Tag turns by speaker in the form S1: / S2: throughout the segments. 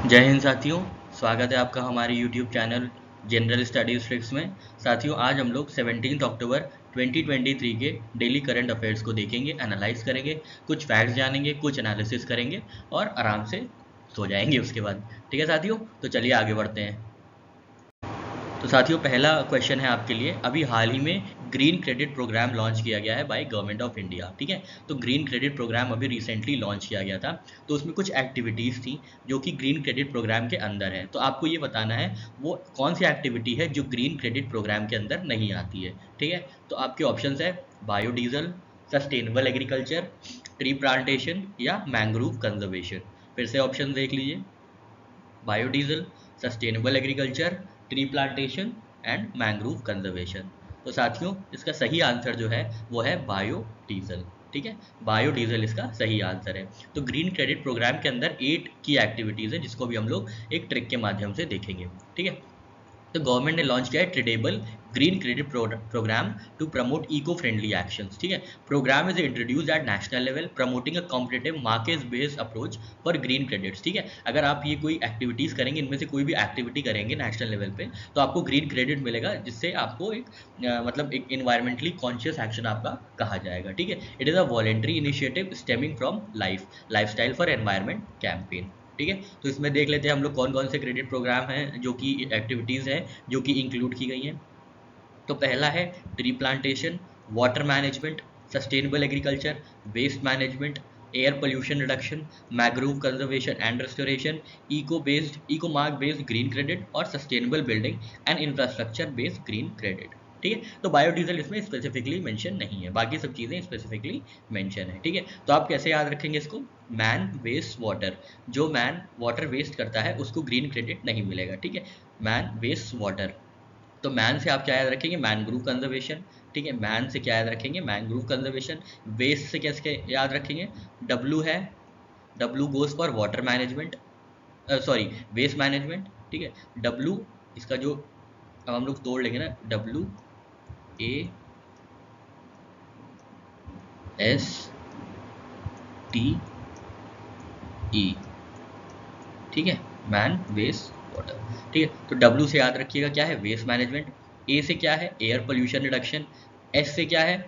S1: जय हिंद साथियों। स्वागत है आपका हमारे YouTube channel general studies tricks में। साथियों, आज हम लोग 17 अक्टूबर 2023 के डेली करंट अफेयर्स को देखेंगे, एनालाइज करेंगे, कुछ फैक्ट्स जानेंगे, कुछ एनालिसिस करेंगे और आराम से सो जाएंगे उसके बाद। ठीक है साथियों, तो चलिए आगे बढ़ते हैं। तो साथियों, पहला क्वेश्चन है आपके लिए। अभी हाल ही में ग्रीन क्रेडिट प्रोग्राम लॉन्च किया गया है बाय गवर्नमेंट ऑफ इंडिया। ठीक है, तो ग्रीन क्रेडिट प्रोग्राम अभी रिसेंटली लॉन्च किया गया था। तो उसमें कुछ एक्टिविटीज़ थी जो कि ग्रीन क्रेडिट प्रोग्राम के अंदर है। तो आपको ये बताना है वो कौन सी एक्टिविटी है जो ग्रीन क्रेडिट प्रोग्राम के अंदर नहीं आती है। ठीक है, तो आपके ऑप्शंस है biodiesel, sustainable agriculture, tree plantation या मैंग्रोव कंजर्वेशन। फिर से ऑप्शन देख लीजिए, biodiesel, sustainable agriculture, tree plantation and mangrove conservation. तो साथियों, इसका सही आंसर जो है वो है बायोडीजल। ठीक है, बायोडीजल इसका सही आंसर है। तो ग्रीन क्रेडिट प्रोग्राम के अंदर 8 की एक्टिविटीज़ है जिसको भी हम लोग एक ट्रिक के माध्यम से देखेंगे। ठीक है, तो गवर्नमेंट ने लॉन्च किया है tradable green credit program to promote eco friendly actions. ठीक है, program is introduced at national level promoting a competitive market based approach for green credits. ठीक है, अगर आप ये कोई एक्टिविटीज़ करेंगे, इनमें से कोई भी एक्टिविटी करेंगे नेशनल लेवल पे, तो आपको ग्रीन क्रेडिट मिलेगा, जिससे आपको एक मतलब एक इन्वायरमेंटली कॉन्शियस एक्शन आपका कहा जाएगा। ठीक है, it is a voluntary initiative stemming from lifestyle for environment campaign. ठीक है, तो इसमें देख लेते हैं हम लोग कौन कौन से क्रेडिट प्रोग्राम हैं जो कि एक्टिविटीज़ हैं जो कि इंक्लूड की गई हैं। तो पहला है tree plantation, water management, sustainable agriculture, waste management, air pollution reduction, mangrove conservation and restoration, eco mark based green credit और sustainable building and infrastructure based green credit. ठीक है, तो बायोडीजल इसमें स्पेसिफिकली मेंशन नहीं है, बाकी सब चीज़ें स्पेसिफिकली मेंशन है। ठीक है, तो आप कैसे याद रखेंगे इसको? मैन वेस्ट वाटर, जो मैन वाटर वेस्ट करता है उसको ग्रीन क्रेडिट नहीं मिलेगा। ठीक है, मैन वेस्ट वाटर, तो मैन से आप क्या याद रखेंगे? Mangrove conservation. ठीक है, मैन से क्या याद रखेंगे? Mangrove conservation. वेस्ट से कैसे याद रखेंगे? डब्लू है, W goes for water management, sorry waste management. ठीक है, डब्लू इसका जो अब हम लोग तोड़ लेंगे ना, W A S T E. ठीक है, मैन वेस्ट वाटर। ठीक है, तो डब्लू से याद रखिएगा क्या है? Waste management. ए से क्या है? Air pollution reduction. एस से क्या है?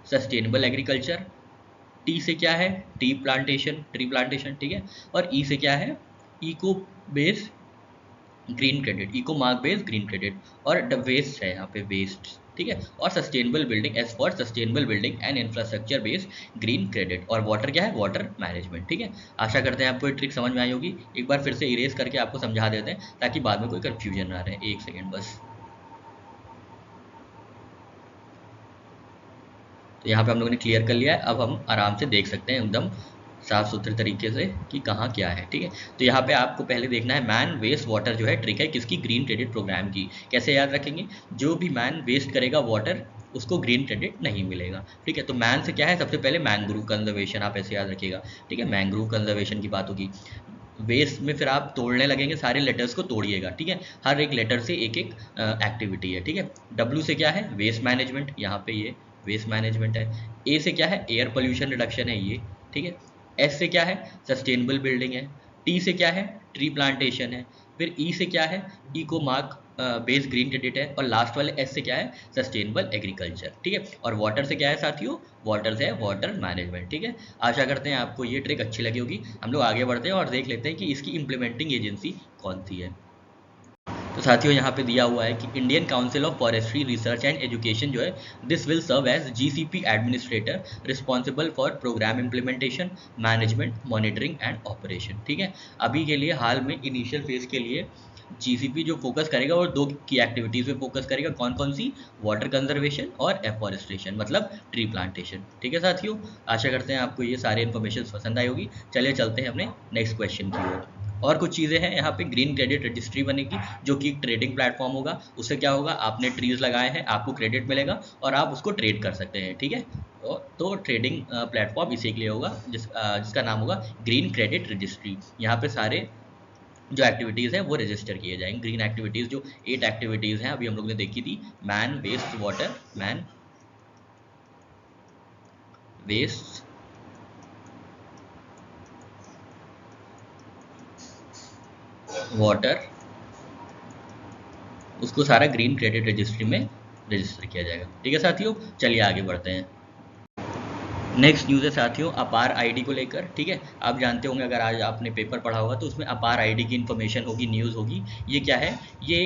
S1: Sustainable agriculture. टी से क्या है? Tree plantation. ठीक है, और ई से क्या है? Eco based green credit, eco mark based green credit. और वेस्ट है यहाँ पे, वेस्ट। ठीक है, और sustainable building, S for sustainable building and infrastructure based green credit. और वाटर क्या है? Water management. ठीक है, आशा करते हैं आपको ये ट्रिक समझ में आई होगी। एक बार फिर से इरेज करके आपको समझा देते हैं ताकि बाद में कोई कंफ्यूजन ना रहे। एक सेकेंड बस। तो यहाँ पे हम लोगों ने क्लियर कर लिया है। अब हम आराम से देख सकते हैं एकदम साफ सुथरे तरीके से कि कहाँ क्या है। ठीक है, तो यहाँ पे आपको पहले देखना है मैन वेस्ट वाटर जो है ट्रिक है किसकी? ग्रीन क्रेडिट प्रोग्राम की। कैसे याद रखेंगे? जो भी मैन वेस्ट करेगा वाटर उसको ग्रीन क्रेडिट नहीं मिलेगा। ठीक है, तो मैन से क्या है? सबसे पहले मैंग्रोव कंजर्वेशन, आप ऐसे याद रखिएगा। ठीक है, मैंग्रोव कंजर्वेशन की बात होगी। वेस्ट में फिर आप तोड़ने लगेंगे, सारे लेटर्स को तोड़िएगा। ठीक है, हर एक लेटर से एक एक एक्टिविटी है। ठीक है, डब्ल्यू से क्या है? वेस्ट मैनेजमेंट, यहाँ पे ये वेस्ट मैनेजमेंट है। ए से क्या है? एयर पोल्यूशन रिडक्शन है ये। ठीक है, एस से क्या है? सस्टेनेबल बिल्डिंग है। टी से क्या है? ट्री प्लांटेशन है। फिर ई से क्या है? Eco mark base green credit है। और लास्ट वाले एस से क्या है? Sustainable agriculture. ठीक है, और वाटर से क्या है साथियों? वाटर से है वाटर मैनेजमेंट। ठीक है, आशा करते हैं आपको ये ट्रिक अच्छी लगी होगी। हम लोग आगे बढ़ते हैं और देख लेते हैं कि इसकी इम्प्लीमेंटिंग एजेंसी कौन सी है। तो साथियों, यहाँ पे दिया हुआ है कि Indian council of forestry research and education जो है, this will serve as GCP administrator responsible for program implementation, management, monitoring and operation. ठीक है, अभी के लिए हाल में इनिशियल फेज के लिए जीसीपी जो फोकस करेगा वो दो की एक्टिविटीज पे फोकस करेगा। कौन कौन सी? वाटर कंजर्वेशन और एफॉरेस्ट्रेशन, मतलब ट्री प्लांटेशन। ठीक है साथियों, आशा करते हैं आपको ये सारी इन्फॉर्मेशन पसंद आई होगी। चलिए चलते हैं अपने नेक्स्ट क्वेश्चन की ओर। और कुछ चीज़ें हैं यहाँ पे। ग्रीन क्रेडिट रजिस्ट्री बनेगी जो कि एक ट्रेडिंग प्लेटफॉर्म होगा। उससे क्या होगा? आपने ट्रीज लगाए हैं, आपको क्रेडिट मिलेगा और आप उसको ट्रेड कर सकते हैं। ठीक है, तो ट्रेडिंग प्लेटफॉर्म इसी के लिए होगा जिसका नाम होगा ग्रीन क्रेडिट रजिस्ट्री। यहाँ पे सारे जो एक्टिविटीज़ हैं वो रजिस्टर किए जाएंगे। ग्रीन एक्टिविटीज़ जो 8 एक्टिविटीज़ हैं अभी हम लोग ने देखी थी, man waste water, man waste water, उसको सारा ग्रीन क्रेडिट रजिस्ट्री में रजिस्टर किया जाएगा। ठीक है साथियों, चलिए आगे बढ़ते हैं। नेक्स्ट न्यूज़ है साथियों अपार आईडी को लेकर। ठीक है, आप जानते होंगे, अगर आज आपने पेपर पढ़ा होगा तो उसमें अपार आईडी की इन्फॉर्मेशन होगी, न्यूज़ होगी। ये क्या है? ये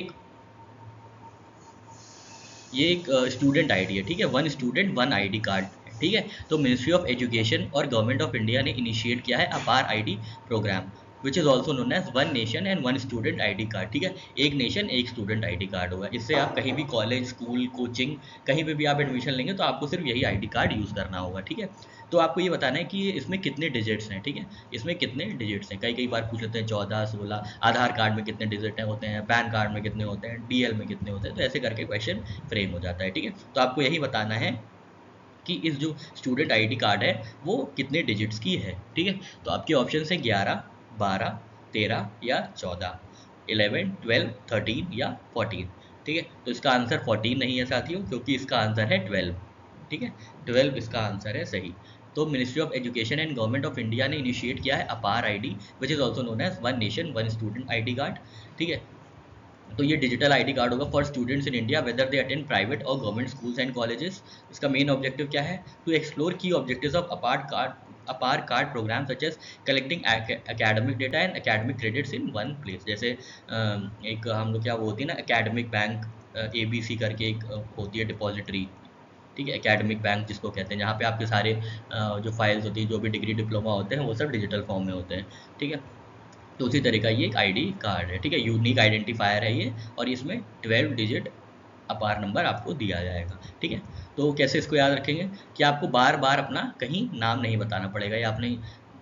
S1: एक स्टूडेंट आईडी है। ठीक है, one student one ID card. ठीक है, तो मिनिस्ट्री ऑफ एजुकेशन और गवर्नमेंट ऑफ इंडिया ने इनिशिएट किया है APAAR ID program, which is also known as one nation and one student ID card. ठीक है, एक नेशन एक स्टूडेंट आईडी कार्ड होगा। इससे आप कहीं भी कॉलेज, स्कूल, कोचिंग, कहीं पे भी आप एडमिशन लेंगे तो आपको सिर्फ यही आईडी कार्ड यूज़ करना होगा। ठीक है, तो आपको ये बताना है कि इसमें कितने डिजिट्स हैं। ठीक है, इसमें कितने डिजिट्स हैं, कई कई बार पूछ लेते हैं 14, 16, आधार कार्ड में कितने डिजिट होते हैं, पैन कार्ड में कितने होते हैं, डीएल में कितने होते हैं, तो ऐसे करके क्वेश्चन फ्रेम हो जाता है। ठीक है, तो आपको यही बताना है कि इस जो स्टूडेंट आईडी कार्ड है वो कितने डिजिट्स की है। ठीक है, तो आपके ऑप्शन है 11, 12, 13 या 14, 11, 12, 13 या 14। ठीक है, तो इसका आंसर 14 नहीं है साथियों, क्योंकि इसका आंसर है 12। ठीक है, 12 इसका आंसर है सही। तो ministry of education and government of India ने इनिशिएट किया है APAAR ID, which is also known as one nation one student ID card. ठीक है, तो ये डिजिटल आईडी कार्ड होगा for students in India whether they attend private और government schools and colleges. इसका मेन ऑब्जेक्टिव क्या है? टू एक्सप्लोर की objectives of APAAR card program such as collecting academic data and academic credits in one place. जैसे एक हम लोग क्या वो होती है ना, एकेडमिक बैंक ABC करके एक होती है डिपॉजिटरी। ठीक है, एकेडमिक बैंक जिसको कहते हैं, जहाँ पे आपके सारे जो फाइल्स होती है, जो भी डिग्री डिप्लोमा होते हैं, वो सब डिजिटल फॉर्म में होते हैं। ठीक है, तो उसी तरह का ये एक आईडी कार्ड है। ठीक है, यूनिक आइडेंटिफायर है ये, और इसमें 12 डिजिट अपार नंबर आपको दिया जाएगा। ठीक है, तो कैसे इसको याद रखेंगे कि आपको बार बार अपना कहीं नाम नहीं बताना पड़ेगा, या आपने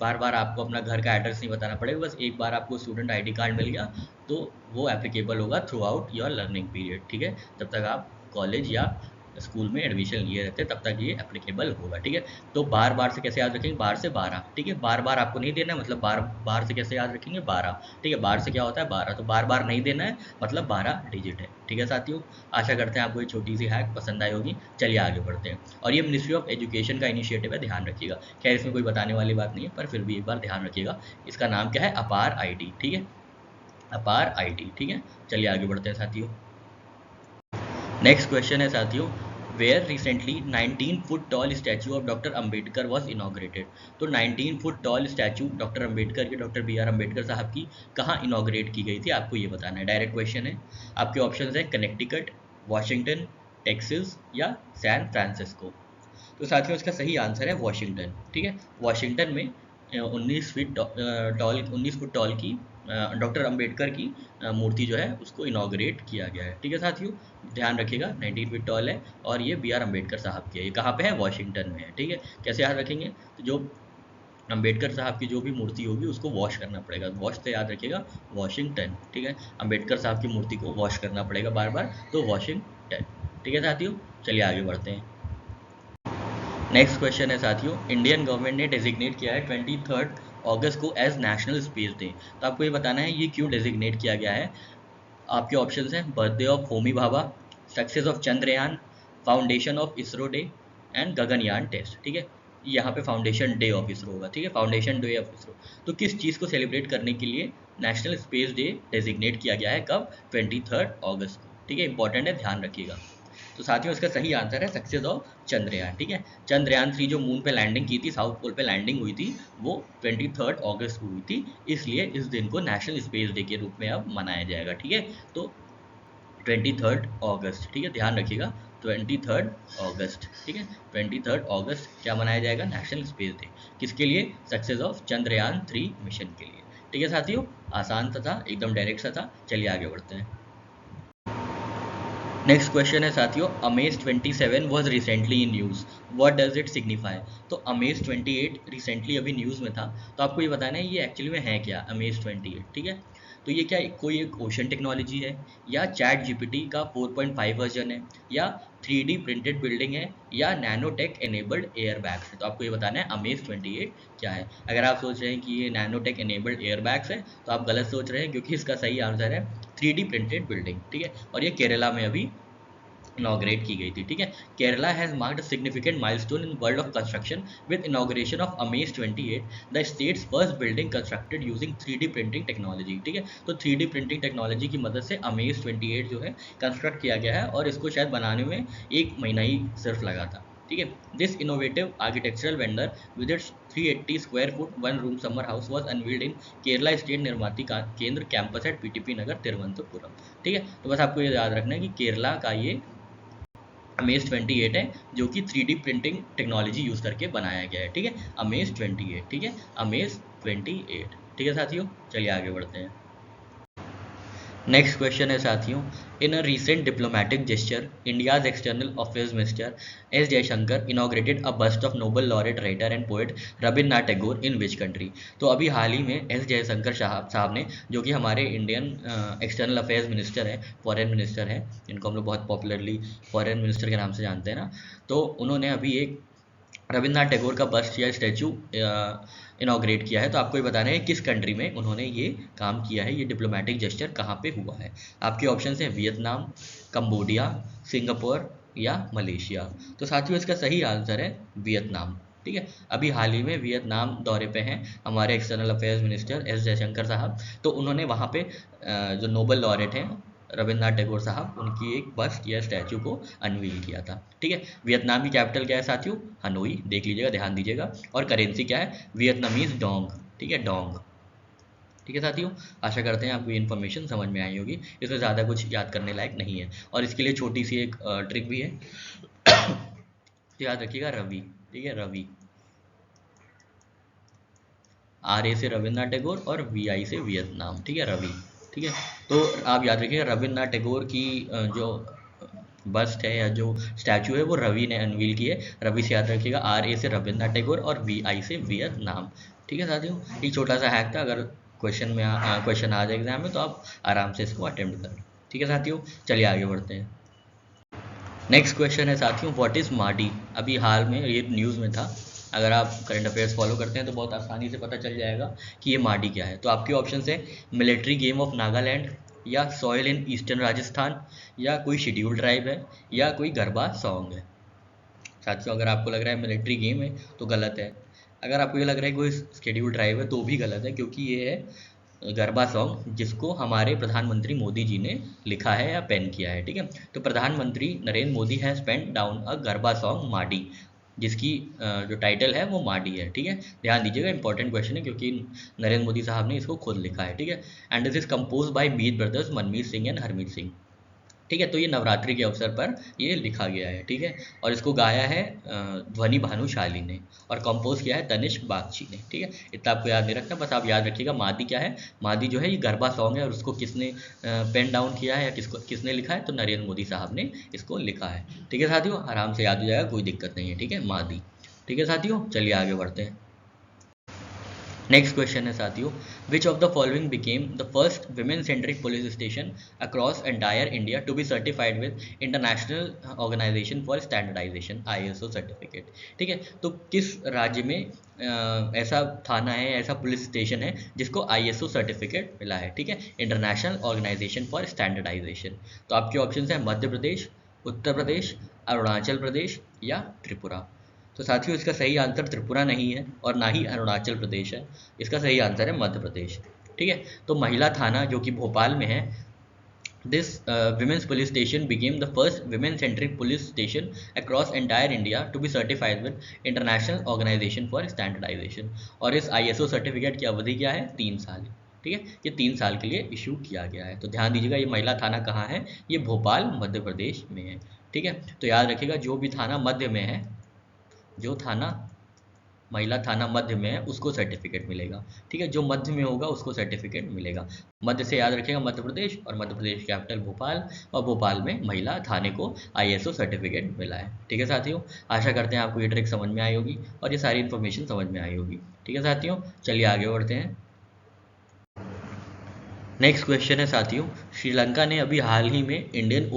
S1: बार बार आपको अपना घर का एड्रेस नहीं बताना पड़ेगा। बस एक बार आपको स्टूडेंट आईडी कार्ड मिल गया तो वो एप्लीकेबल होगा through out your learning period. ठीक है, जब तक आप कॉलेज या स्कूल में एडमिशन लिए रहते हैं तब तक ये एप्लीकेबल होगा। ठीक है, तो बार बार से कैसे याद रखेंगे? बार से 12। ठीक है, बार बार आपको नहीं देना है, मतलब बार बार से कैसे याद रखेंगे? 12। ठीक है, बार से क्या होता है? 12, तो बार बार नहीं देना है, मतलब 12 डिजिट है। ठीक है साथियों, आशा करते हैं आपको ये छोटी सी हैक पसंद आई होगी। चलिए आगे बढ़ते हैं। और ये मिनिस्ट्री ऑफ एजुकेशन का इनिशिएटिव है, ध्यान रखिएगा। खैर इसमें कोई बताने वाली बात नहीं है, पर फिर भी एक बार ध्यान रखिएगा। इसका नाम क्या है? अपार आईडी। ठीक है, अपार आईडी। ठीक है, चलिए आगे बढ़ते हैं साथियों। नेक्स्ट क्वेश्चन है साथियों, where recently 19 foot tall statue of doctor Ambedkar was inaugurated. तो 19 foot tall statue doctor Ambedkar की, डॉक्टर BR अम्बेडकर साहब की कहाँ इनाग्रेट की गई थी, आपको ये बताना है। डायरेक्ट क्वेश्चन है। आपके ऑप्शन है कनेक्टिकट, वॉशिंगटन, टेक्सास या सैन फ्रांसिस्को। तो साथियों इसका सही आंसर है वॉशिंगटन। ठीक है, वॉशिंगटन में 19 फुट टॉल की डॉक्टर अंबेडकर की मूर्ति जो है उसको इनाग्रेट किया गया है। ठीक है साथियों, ध्यान रखिएगा 19 फीट टॉल है और ये BR अम्बेडकर साहब की है। ये कहाँ पे है? वॉशिंगटन में है। ठीक है, कैसे याद रखेंगे? तो जो अम्बेडकर साहब की जो भी मूर्ति होगी उसको वॉश करना पड़ेगा। वॉश से याद रखिएगा वॉशिंगटन। ठीक है, अम्बेडकर साहब की मूर्ति को वॉश करना पड़ेगा बार बार, तो वॉशिंगटन। ठीक है साथियों, चलिए आगे बढ़ते हैं। नेक्स्ट क्वेश्चन है साथियों, इंडियन गवर्नमेंट ने डेजिग्नेट किया है 23 अगस्त को एज नेशनल स्पेस डे। तो आपको ये बताना है ये क्यों डेजिग्नेट किया गया है। आपके ऑप्शंस हैं birthday of Homi Bhabha, success of Chandrayaan, foundation of ISRO day and Gaganyaan test. ठीक है, यहाँ पे फाउंडेशन डे ऑफ इसरो होगा। ठीक है, फाउंडेशन डे ऑफ इसरो। तो किस चीज़ को सेलिब्रेट करने के लिए नेशनल स्पेस डे डेजिग्नेट किया गया है? कब? 23 अगस्त को। ठीक है, इंपॉर्टेंट है, ध्यान रखिएगा। तो साथियों इसका सही आंसर है सक्सेस ऑफ चंद्रयान। ठीक है, चंद्रयान 3 जो मून पे लैंडिंग की थी, साउथ पोल पे लैंडिंग हुई थी, वो 23 अगस्त को हुई थी। इसलिए इस दिन को नेशनल स्पेस डे के रूप में अब मनाया जाएगा। ठीक है, तो 23 अगस्त। ठीक है, ध्यान रखिएगा 23 अगस्त। ठीक है, 23 अगस्त क्या मनाया जाएगा? National space day. किसके लिए? सक्सेस ऑफ चंद्रयान 3 मिशन के लिए। ठीक है साथियों, आसान सा था, एकदम डायरेक्ट सा था। चलिए आगे बढ़ते हैं। नेक्स्ट क्वेश्चन है साथियों, amaze 27 was recently in news, what does it signify. तो अमेज 28 रिसेंटली अभी न्यूज़ में था, तो आपको ये बताना है ये एक्चुअली में है क्या अमेज 28। ठीक है, तो ये क्या कोई एक ओशन टेक्नोलॉजी है, या चैट GPT का 4.5 वर्जन है, या 3D प्रिंटेड बिल्डिंग है, या नैनोटेक एनेबल्ड एयर बैग्स है। तो आपको ये बताना है अमेज 28 क्या है। अगर आप सोच रहे हैं कि ये नैनोटेक एनेबल्ड एयर बैग्स है तो आप गलत सोच रहे हैं, क्योंकि इसका सही आंसर है 3D प्रिंटेड बिल्डिंग। ठीक है, और ये केरला में अभी इनॉग्रेट की गई थी, ठीक है। Kerala has marked a significant milestone in world of construction with inauguration of amaze 28, the states first building constructed using 3D printing technology, ठीक है। तो 3D प्रिंटिंग टेक्नोलॉजी की मदद से अमेज 28 जो है कंस्ट्रक्ट किया गया है और इसको शायद बनाने में 1 महीना ही सिर्फ लगा था, ठीक है। This innovative architectural vendor with its 380 square foot 1 room summer house was unveiled in Kerala state Nirmithi Kendra campus at PTP Nagar Thiruvananthapuram, ठीक है। तो बस आपको ये याद रखना है कि केरला का ये अमेज 28 है जो कि 3D प्रिंटिंग टेक्नोलॉजी यूज करके बनाया गया है, ठीक है। अमेज 28, ठीक है, अमेज 28, ठीक है साथियों। चलिए आगे बढ़ते हैं। नेक्स्ट क्वेश्चन है साथियों, in a recent diplomatic gesture India's external affairs minister S Jaishankar inaugurated a bust of Nobel laureate writer and poet Rabindranath Tagore in which country. तो अभी हाल ही में एस जयशंकर साहब ने, जो कि हमारे इंडियन एक्सटर्नल अफेयर्स मिनिस्टर हैं, फॉरेन मिनिस्टर हैं, जिनको हम लोग बहुत पॉपुलरली फॉरेन मिनिस्टर के नाम से जानते हैं ना, तो उन्होंने अभी एक रविन्द्रनाथ टैगोर का बस्ट या स्टैचू इनॉग्रेट किया है। तो आपको ये बताना है किस कंट्री में उन्होंने ये काम किया है, ये डिप्लोमेटिक जेस्चर कहाँ पे हुआ है। आपके ऑप्शन हैं वियतनाम, कंबोडिया, सिंगापुर या मलेशिया। तो साथियों इसका सही आंसर है वियतनाम, ठीक है। अभी हाल ही में वियतनाम दौरे पे हैं हमारे external affairs minister S Jaishankar साहब, तो उन्होंने वहाँ पे जो नोबेल लॉरेट हैं रविन्द्रनाथ टैगोर साहब, उनकी एक बस्ट या स्टैचू को अनवील किया था, ठीक है। वियतनाम की कैपिटल क्या है साथियों? हनोई, देख लीजिएगा, ध्यान दीजिएगा। और करेंसी क्या है? वियतनामीज डोंग, ठीक है, डोंग, ठीक है साथियों। आशा करते हैं आपको ये इन्फॉर्मेशन समझ में आई होगी, इसमें ज़्यादा कुछ याद करने लायक नहीं है। और इसके लिए छोटी सी एक ट्रिक भी है तो याद रखिएगा रवि, ठीक है, रवि, RA से रविन्द्रनाथ टैगोर और VI से वियतनाम, ठीक है, रवि, ठीक है। तो आप याद रखिएगा रविन्द्रनाथ टैगोर की जो बस्ट है या जो स्टैचू है वो रवि ने अनवील की है। रवि से याद रखिएगा, RA से रविन्द्रनाथ टैगोर और VI से वियतनाम, ठीक है साथियों। ये छोटा सा हैक था, अगर क्वेश्चन आ जाए एग्जाम में तो आप आराम से इसको अटेम्प्ट करें, ठीक है साथियों। चलिए आगे बढ़ते हैं। नेक्स्ट क्वेश्चन है साथियों, व्हाट इज़ माडी। अभी हाल में ये न्यूज़ में था, अगर आप करंट अफेयर्स फॉलो करते हैं तो बहुत आसानी से पता चल जाएगा कि ये माडी क्या है। तो आपके ऑप्शन है मिलिट्री गेम ऑफ नागालैंड, या सॉइल इन ईस्टर्न राजस्थान, या कोई शेड्यूल ट्राइब है, या कोई गरबा सॉन्ग है। साथियों अगर आपको लग रहा है मिलिट्री गेम है तो गलत है, अगर आपको ये लग रहा है कोई शेड्यूल ट्राइब है तो भी गलत है, क्योंकि ये है गरबा सॉन्ग जिसको हमारे प्रधानमंत्री मोदी जी ने लिखा है या पेन किया है, ठीक है। तो प्रधानमंत्री Narendra Modi has pen down a garba song Maadi, जिसकी जो टाइटल है वो माडी है, ठीक है। ध्यान दीजिएगा, इंपॉर्टेंट क्वेश्चन है क्योंकि नरेंद्र मोदी साहब ने इसको खुद लिखा है, ठीक है। And this is compose bye Meet brothers Manmeet Singh and Harmeet Singh, ठीक है। तो ये नवरात्रि के अवसर पर ये लिखा गया है, ठीक है। और इसको गाया है ध्वनि भानुशाली ने, और कंपोज किया है तनिष्क बागची ने, ठीक है। इतना आपको याद नहीं रखना, बस आप याद रखिएगा मादी क्या है। मादी जो है ये गरबा सॉन्ग है, और उसको किसने पेन डाउन किया है या किसने लिखा है, तो नरेंद्र मोदी साहब ने इसको लिखा है, ठीक है साथियों। आराम से याद हो जाएगा, कोई दिक्कत नहीं है, ठीक है, मादी, ठीक है साथियों। चलिए आगे बढ़ते हैं। नेक्स्ट क्वेश्चन है साथियों, which of the following became the first women centric police station across entire India to be certified with international organization for standardization ISO certificate, ठीक है। तो किस राज्य में ऐसा थाना है, ऐसा पुलिस स्टेशन है जिसको ISO सर्टिफिकेट मिला है, ठीक है, इंटरनेशनल ऑर्गेनाइजेशन फॉर स्टैंडर्डाइजेशन। तो आपके ऑप्शन हैं मध्य प्रदेश, उत्तर प्रदेश, अरुणाचल प्रदेश या त्रिपुरा। तो साथियों इसका सही आंसर त्रिपुरा नहीं है और ना ही अरुणाचल प्रदेश है, इसका सही आंसर है मध्य प्रदेश, ठीक है। तो महिला थाना जो कि भोपाल में है, this women's police station became the first women centric police station across entire India to be certified with international organization for standardization. और इस ISO सर्टिफिकेट की अवधि क्या है? 3 साल, ठीक है। ये 3 साल के लिए इशू किया गया है। तो ध्यान दीजिएगा, ये महिला थाना कहाँ है? ये भोपाल मध्य प्रदेश में है, ठीक है। तो याद रखिएगा, जो भी थाना मध्य में है, जो थाना महिला थाना मध्य में है उसको सर्टिफिकेट मिलेगा, ठीक है। जो मध्य में होगा उसको सर्टिफिकेट मिलेगा। मध्य से याद रखिएगा मध्य प्रदेश, और मध्य प्रदेश कैपिटल भोपाल, और भोपाल में महिला थाने को ISO सर्टिफिकेट मिला है, ठीक है साथियों। आशा करते हैं आपको ये ट्रिक समझ में आई होगी और ये सारी इन्फॉर्मेशन समझ में आई होगी, ठीक है साथियों। चलिए आगे बढ़ते हैं। नेक्स्ट क्वेश्चन है साथियों, श्रीलंका ने अभी हाल ही में इंडियन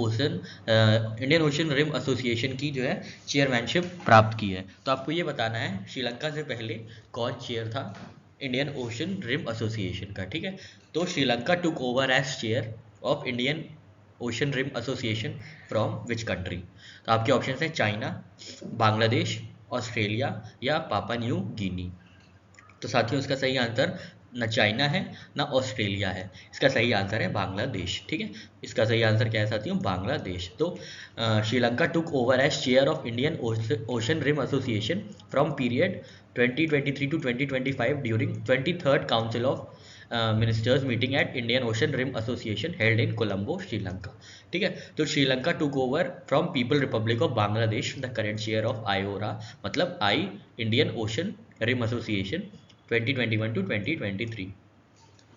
S1: ओशन रिम एसोसिएशन की जो है चेयरमैनशिप प्राप्त की है। तो आपको ये बताना है श्रीलंका से पहले कौन चेयर था इंडियन ओशन रिम एसोसिएशन का, ठीक है। तो Sri Lanka took over as chair of Indian ocean rim association from which country? तो आपके ऑप्शन है चाइना, बांग्लादेश, ऑस्ट्रेलिया या पापा न्यू गिनी। तो साथियों इसका सही आंसर न चाइना है ना ऑस्ट्रेलिया है, इसका सही आंसर है बांग्लादेश। ठीक है, इसका सही आंसर क्या है साथियों? बांग्लादेश। तो Sri Lanka took over as chair of Indian ocean rim association from period 2023 to 2025 during 23rd council of ministers meeting at Indian ocean rim Association held in Colombo, Sri Lanka. ठीक है, तो Sri Lanka took over from people republic of Bangladesh the current chair of IORA, मतलब I Indian ocean rim Association 2021 to 2023।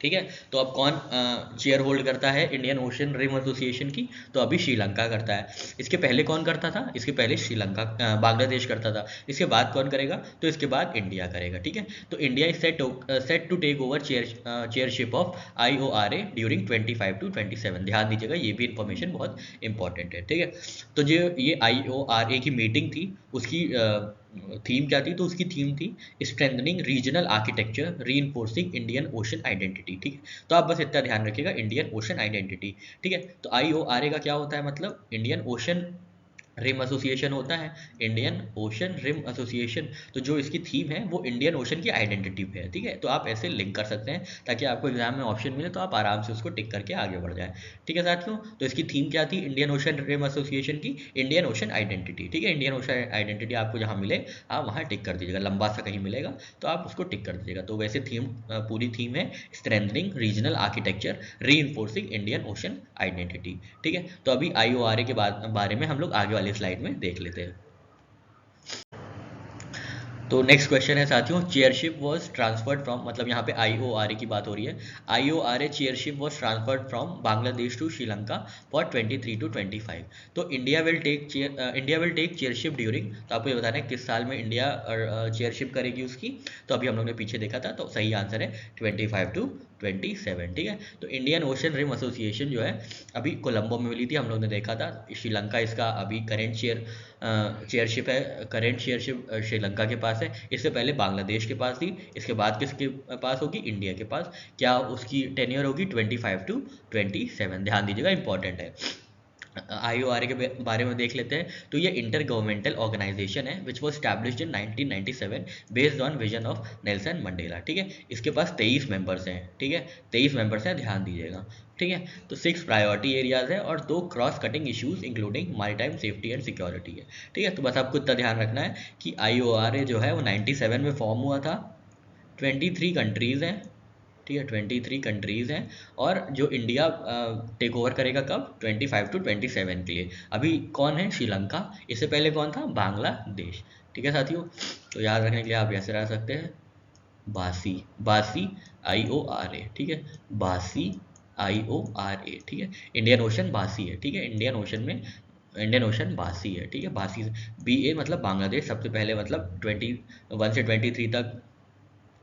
S1: ठीक है, तो अब कौन chair hold करता है इंडियन ओशन रिम एसोसिएशन की? तो अभी श्रीलंका करता है। इसके पहले कौन करता था? इसके पहले श्रीलंका बांग्लादेश करता था। इसके बाद कौन करेगा? तो इसके बाद इंडिया करेगा। ठीक है, तो India is set to take over chairship of IORA during 25 to 27। ध्यान दीजिएगा, ये भी इंफॉर्मेशन बहुत इंपॉर्टेंट है। ठीक है, तो जो ये IORA की मीटिंग थी उसकी थीम क्या थी? तो उसकी थीम थी strengthening regional architecture reinforcing Indian ocean identity. ठीक है, तो आप बस इतना ध्यान रखिएगा, इंडियन ओशन आइडेंटिटी। ठीक है, तो IORA का क्या होता है? मतलब इंडियन ओशन रिम एसोसिएशन होता है, इंडियन ओशन रिम एसोसिएशन। तो जो इसकी थीम है वो इंडियन ओशन की आइडेंटिटी पे है। ठीक है, तो आप ऐसे लिंक कर सकते हैं ताकि आपको एग्जाम में ऑप्शन मिले तो आप आराम से उसको टिक करके आगे बढ़ जाए। ठीक है साथियों, तो इसकी थीम क्या थी इंडियन ओशन रिम एसोसिएशन की? Indian ocean identity. ठीक है, इंडियन ओशन आइडेंटिटी आपको जहाँ मिले आप वहाँ टिक कर दीजिएगा, लंबा सा कहीं मिलेगा तो आप उसको टिक कर दीजिएगा। तो वैसे थीम पूरी थीम है strengthening regional architecture reinforcing Indian ocean identity. ठीक है, तो अभी IORA के बारे में हम लोग आगे वाले स्लाइड में देख लेते हैं। तो नेक्स्ट क्वेश्चन है साथियों, चेयरशिप वॉज ट्रांसफर्ड फ्रॉम, मतलब यहाँ पे IORA की बात हो रही है। IORA chairship was transferred from Bangladesh to Sri Lanka for 23 to 25। तो India will take chairship during, तो आपको ये बताना है किस साल में इंडिया चेयरशिप करेगी उसकी। तो अभी हम लोग ने पीछे देखा था, तो सही आंसर है 25 to 27। ठीक है, तो इंडियन ओशन रिम एसोसिएशन जो है अभी कोलंबो में मिली थी, हम लोग ने देखा था। श्रीलंका इसका अभी करेंट चेयरशिप है, करेंट चेयरशिप श्रीलंका के पास है। इससे पहले बांग्लादेश के पास थी, इसके बाद किसके पास होगी? इंडिया के पास। क्या उसकी टेन्योर होगी? 25 to 27। ध्यान दीजिएगा, इंपॉर्टेंट है। IORA के बारे में देख लेते हैं। तो ये इंटर गवर्नमेंटल ऑर्गेनाइजेशन है which was established in 1997 based on vision of Nelson Mandela. ठीक है, इसके पास 23 मेंबर्स हैं। ठीक है, 23 मेंबर्स हैं, ध्यान दीजिएगा। ठीक है, तो 6 प्रायोरिटी एरियाज है और 2 cross cutting issues including maritime safety and security है। ठीक है, तो बस आपको इतना ध्यान रखना है कि IORA जो है वो 97 में फॉर्म हुआ था, 23 कंट्रीज़ हैं। ठीक है, 23 कंट्रीज़ हैं और जो इंडिया टेक ओवर करेगा कब? 25 to 27 के लिए। अभी कौन है? श्रीलंका। इससे पहले कौन था? बांग्लादेश। ठीक है साथियों, तो याद रखने के लिए आप ऐसे रह सकते हैं, बासी बासी IORA। ठीक है, बासी IORA। ठीक है, इंडियन ओशन बासी है। ठीक है, इंडियन ओशन बासी है। ठीक है, बासी BA मतलब बांग्लादेश, सबसे पहले मतलब 21 से 23 तक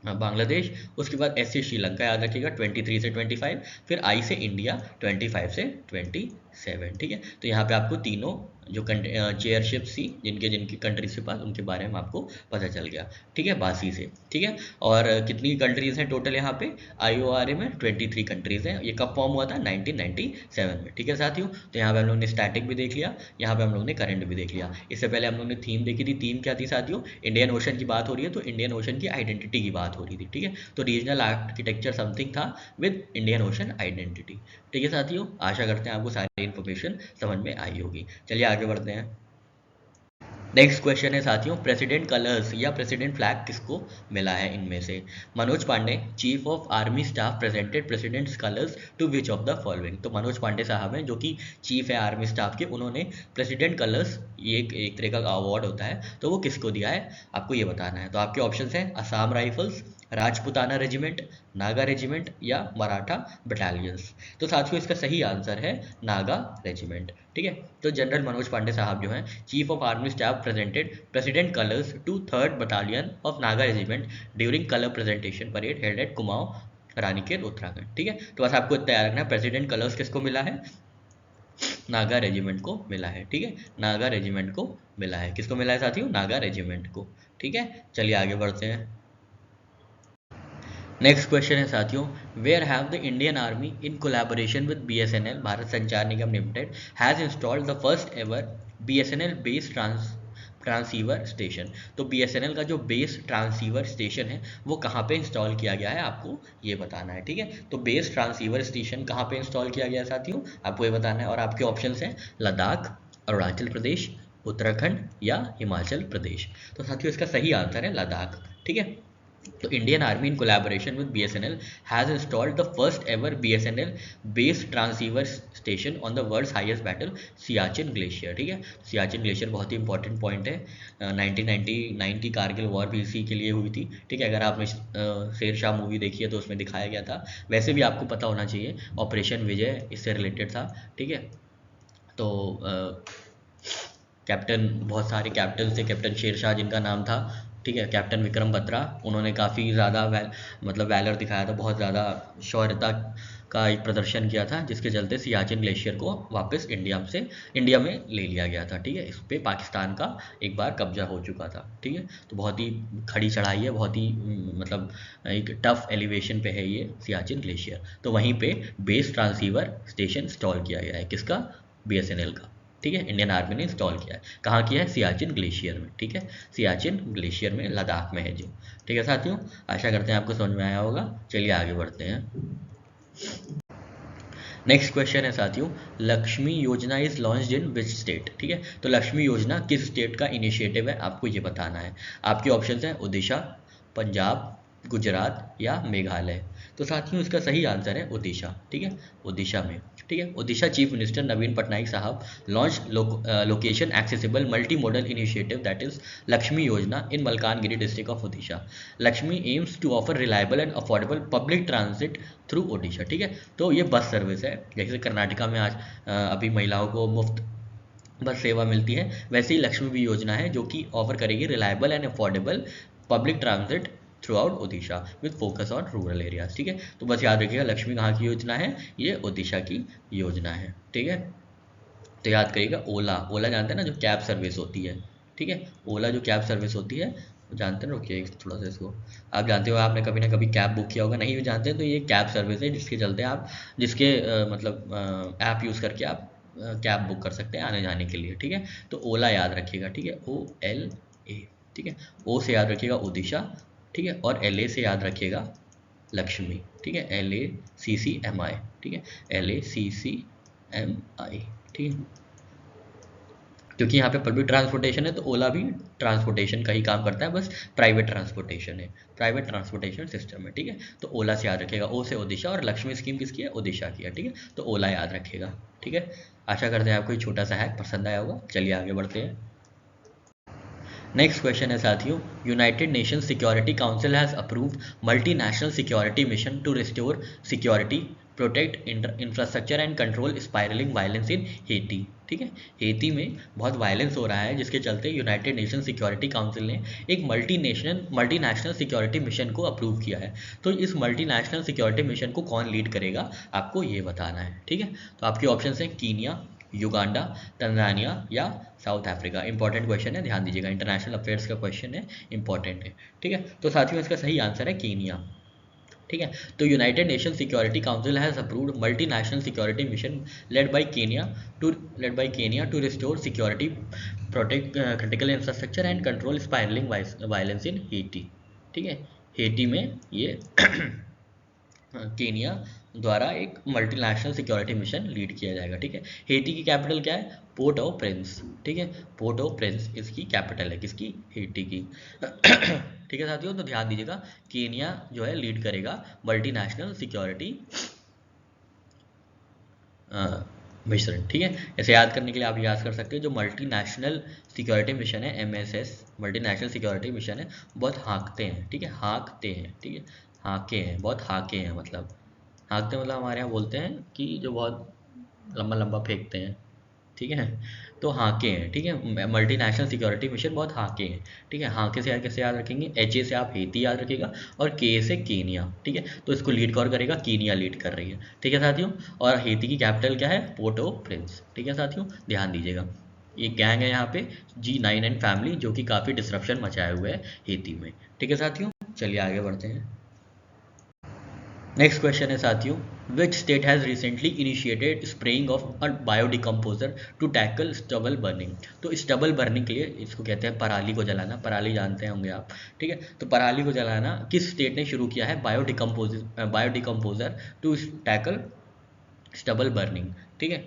S1: बांग्लादेश, उसके बाद S से श्रीलंका, याद रखिएगा 23 से 25, फिर I से इंडिया 25 से 27। ठीक है, तो यहाँ पे आपको तीनों जो चेयरशिप थी जिनके जिनकी कंट्रीज के पास, उनके बारे में आपको पता चल गया। ठीक है, बासी से। ठीक है, और कितनी कंट्रीज हैं टोटल यहाँ पे? IORA में 23 कंट्रीज हैं। ये कब फॉर्म हुआ था? 1997 में। ठीक है साथियों, तो यहाँ पे हम लोग ने स्टैटिक भी देख लिया, यहाँ पे हम लोग ने करंट भी देख लिया। इससे पहले हम लोग ने थीम देखी थी। थीम क्या थी साथियों? इंडियन ओशन की बात हो रही है तो इंडियन ओशन की आइडेंटिटी की बात हो रही थी। ठीक है, तो रीजनल आर्किटेक्चर समथिंग था विद इंडियन ओशन आइडेंटिटी। ठीक है साथियों, आशा करते हैं आपको सारी इन्फॉर्मेशन समझ में आई होगी। चलिए आगे बढ़ते हैं। नेक्स्ट क्वेश्चन है साथियों, प्रेसिडेंट कलर्स या प्रेसिडेंट फ्लैग किसको मिला है इनमें से? Manoj Pande chief of army staff presented president's colours to which of the following. तो मनोज पांडे साहब हैं जो कि चीफ है आर्मी स्टाफ के, उन्होंने प्रेसिडेंट कलर्स, ये एक तरह का अवार्ड होता है, तो वो किसको दिया है आपको ये बताना है। तो आपके ऑप्शन हैं Assam rifles, Rajputana regiment, Naga regiment या मराठा बटालियंस। तो साथियों इसका सही आंसर है नागा रेजिमेंट। ठीक है, तो जनरल मनोज पांडे साहब जो हैं chief of army staff presented president colours to 3rd battalion of Naga regiment during colour presentation parade held at Kumaon Ranikhet Uttarakhand. ठीक है, तो बस आपको तैयार रखना है, प्रेसिडेंट कलर्स किसको मिला है? नागा रेजिमेंट को मिला है। ठीक है, नागा रेजिमेंट को मिला है। किसको मिला है साथियों? नागा रेजिमेंट को। ठीक है, चलिए आगे बढ़ते हैं। नेक्स्ट क्वेश्चन है साथियों, where have the Indian army in collaboration with BSNL Bharat Sanchar Nigam limited has installed the first ever BSNL base transceiver station. तो BSNL का जो बेस ट्रांसीवर स्टेशन है वो कहाँ पे इंस्टॉल किया गया है आपको ये बताना है, ठीक है। तो बेस ट्रांसीवर स्टेशन कहाँ पे इंस्टॉल किया गया है साथियों, आपको ये बताना है। और आपके ऑप्शंस हैं लद्दाख, अरुणाचल प्रदेश, उत्तराखंड या हिमाचल प्रदेश। तो साथियों इसका सही आंसर है लद्दाख, ठीक है। तो Indian army in collaboration with BSNL has installed the first ever BSNL base transceiver station on the world's highest battle Siachen glacier, ठीक है। सियाचिन ग्लेशियर बहुत ही इंपॉर्टेंट पॉइंट है। 1999 की कारगिल वॉर भी इसी के लिए हुई थी, ठीक है। अगर आपने शेरशाह मूवी देखी है तो उसमें दिखाया गया था। वैसे भी आपको पता होना चाहिए, ऑपरेशन विजय इससे रिलेटेड था, ठीक है। तो कैप्टन, बहुत सारे कैप्टन थे, कैप्टन शेरशाह जिनका नाम था, ठीक है, कैप्टन विक्रम बत्रा, उन्होंने काफ़ी ज़्यादा मतलब वैलर दिखाया था, बहुत ज़्यादा शौर्यता का एक प्रदर्शन किया था, जिसके चलते सियाचिन ग्लेशियर को वापस इंडिया में ले लिया गया था, ठीक है। इस पे पाकिस्तान का एक बार कब्जा हो चुका था, ठीक है। तो बहुत ही खड़ी चढ़ाई है, बहुत ही मतलब एक टफ एलिवेशन पे है ये सियाचिन ग्लेशियर। तो वहीं पे बेस ट्रांसीवर स्टेशन इंस्टॉल किया गया है, किसका, BSNL का, ठीक है। इंडियन आर्मी ने इंस्टॉल किया है, कहाँ किया है, सियाचिन ग्लेशियर में, ठीक है। सियाचिन ग्लेशियर में, लद्दाख में है जो, ठीक है साथियों। आशा करते हैं आपको समझ में आया होगा। चलिए आगे बढ़ते हैं। नेक्स्ट क्वेश्चन है साथियों, लक्ष्मी योजना is launched in which state, ठीक है। तो लक्ष्मी योजना किस स्टेट का इनिशिएटिव है आपको ये बताना है। आपके ऑप्शंस हैं उड़ीसा, पंजाब, गुजरात या मेघालय। तो साथियों इसका सही आंसर है उड़ीसा, ठीक है, उड़ीसा में, ठीक है। Orissa chief minister Naveen Patnaik sahab launch location accessible multi model initiative that is Laxmi Yojana in Malkangiri district of Odisha. Laxmi aims to offer reliable and affordable public transit through Odisha, ठीक है। तो ये बस सर्विस है, जैसे कर्नाटका में आज अभी महिलाओं को मुफ्त बस सेवा मिलती है, वैसे ही लक्ष्मी भी योजना है जो कि ऑफर करेगी reliable and affordable public transit through out Odisha with focus on rural areas, ठीक है। तो बस याद रखिएगा लक्ष्मी कहाँ की योजना है, ये ओडिशा की योजना है, ठीक है। तो याद करिएगा ओला, ओला जानते हैं ना, जो कैब सर्विस होती है, ठीक है। ओला जो कैब सर्विस होती है, जानते हैं, रुकिए थोड़ा सा इसको, आप जानते हो, आपने कभी ना कभी कैब बुक किया होगा, नहीं भी जानते हैं तो ये कैब सर्विस है जिसके चलते आप जिसके मतलब ऐप यूज़ करके आप कैब बुक कर सकते हैं आने जाने के लिए, ठीक है। तो ओला याद रखिएगा, ठीक है, OLA, ठीक है। ओ से याद रखिएगा ओडिशा, ठीक है, और LA से याद रखिएगा लक्ष्मी, ठीक है, LACCMI, ठीक है, LACCMI, ठीक है। क्योंकि यहाँ पे पब्लिक ट्रांसपोर्टेशन है तो ओला भी ट्रांसपोर्टेशन का ही काम करता है, बस प्राइवेट ट्रांसपोर्टेशन है, प्राइवेट ट्रांसपोर्टेशन सिस्टम है, ठीक है। तो ओला से याद रखिएगा, ओ से ओडिशा, और लक्ष्मी स्कीम किसकी है, ओडिशा की है, ठीक है। तो ओला याद रखिएगा, ठीक है। आशा करते हैं आपको ये छोटा सा हैक पसंद आया होगा। चलिए आगे बढ़ते हैं। नेक्स्ट क्वेश्चन है साथियों, United Nation Security Council has approved multinational security mission to restore security, protect infrastructure and control spiraling violence in Haiti, ठीक है। हेती में बहुत वायलेंस हो रहा है, जिसके चलते यूनाइटेड नेशन सिक्योरिटी काउंसिल ने एक मल्टीनेशनल सिक्योरिटी मिशन को अप्रूव किया है। तो इस मल्टीनेशनल सिक्योरिटी मिशन को कौन लीड करेगा आपको ये बताना है, ठीक है। तो आपके ऑप्शन हैं कीनिया, युगांडा, तंजानिया या साउथ अफ्रीका। इंपॉर्टेंट क्वेश्चन है, ध्यान दीजिएगा, इंटरनेशनल अफेयर्स का क्वेश्चन है, इंपॉर्टेंट है, ठीक है। तो साथियों इसका सही आंसर है कीनिया, ठीक है। तो United Nation Security Council has approved multinational security mission led by Kenya to restore security, protect critical infrastructure and control spiraling violence in Haiti, ठीक है। हेटी में ये केनिया द्वारा एक मल्टीनेशनल सिक्योरिटी मिशन लीड किया जाएगा, ठीक है। हेटी की कैपिटल क्या है, पोर्ट ऑफ प्रिंस, ठीक है, पोर्ट ऑफ प्रिंस इसकी कैपिटल है, किसकी, हेटी की। ठीक है साथियों, तो ध्यान दीजिएगा, केनिया जो है लीड करेगा मल्टीनेशनल सिक्योरिटी मिशन, ठीक है। ऐसे याद करने के लिए आप याद कर सकते हो, जो मल्टीनेशनल सिक्योरिटी मिशन है MSS मल्टीनेशनल सिक्योरिटी मिशन है, बहुत हाँकते हैं, ठीक है, हाँकते हैं, ठीक है, हाँके हैं, बहुत हाँके हैं, मतलब हाँकते मतलब हमारे यहाँ बोलते हैं कि जो बहुत लंबा लंबा फेंकते हैं, ठीक है। तो हाँके हैं, ठीक है, मल्टीनेशनल सिक्योरिटी मिशन बहुत हाँके हैं, ठीक है। हाँके से कैसे याद रखेंगे, HA से आप हेती याद रखिएगा, और K से केनिया, ठीक है। तो इसको लीड कौन करेगा, कीनिया लीड कर रही है, ठीक है साथियों। और हेती की कैपिटल क्या है, पोर्ट ऑफ प्रिंस, ठीक है साथियों, ध्यान दीजिएगा। एक गैंग है यहाँ पे G9 एंड फैमिली, जो कि काफ़ी डिस्ट्रप्शन मचाए हुए है हेती में, ठीक है साथियों। चलिए आगे बढ़ते हैं। नेक्स्ट क्वेश्चन है साथियों, which state has recently initiated spraying of a biodecomposer to tackle stubble burning. तो स्टबल बर्निंग के लिए, इसको कहते हैं पराली को जलाना, पराली जानते होंगे आप, ठीक है। तो पराली को जलाना किस स्टेट ने शुरू किया है, बायोडिकम्पोजर टू टैकल स्टबल बर्निंग, ठीक है।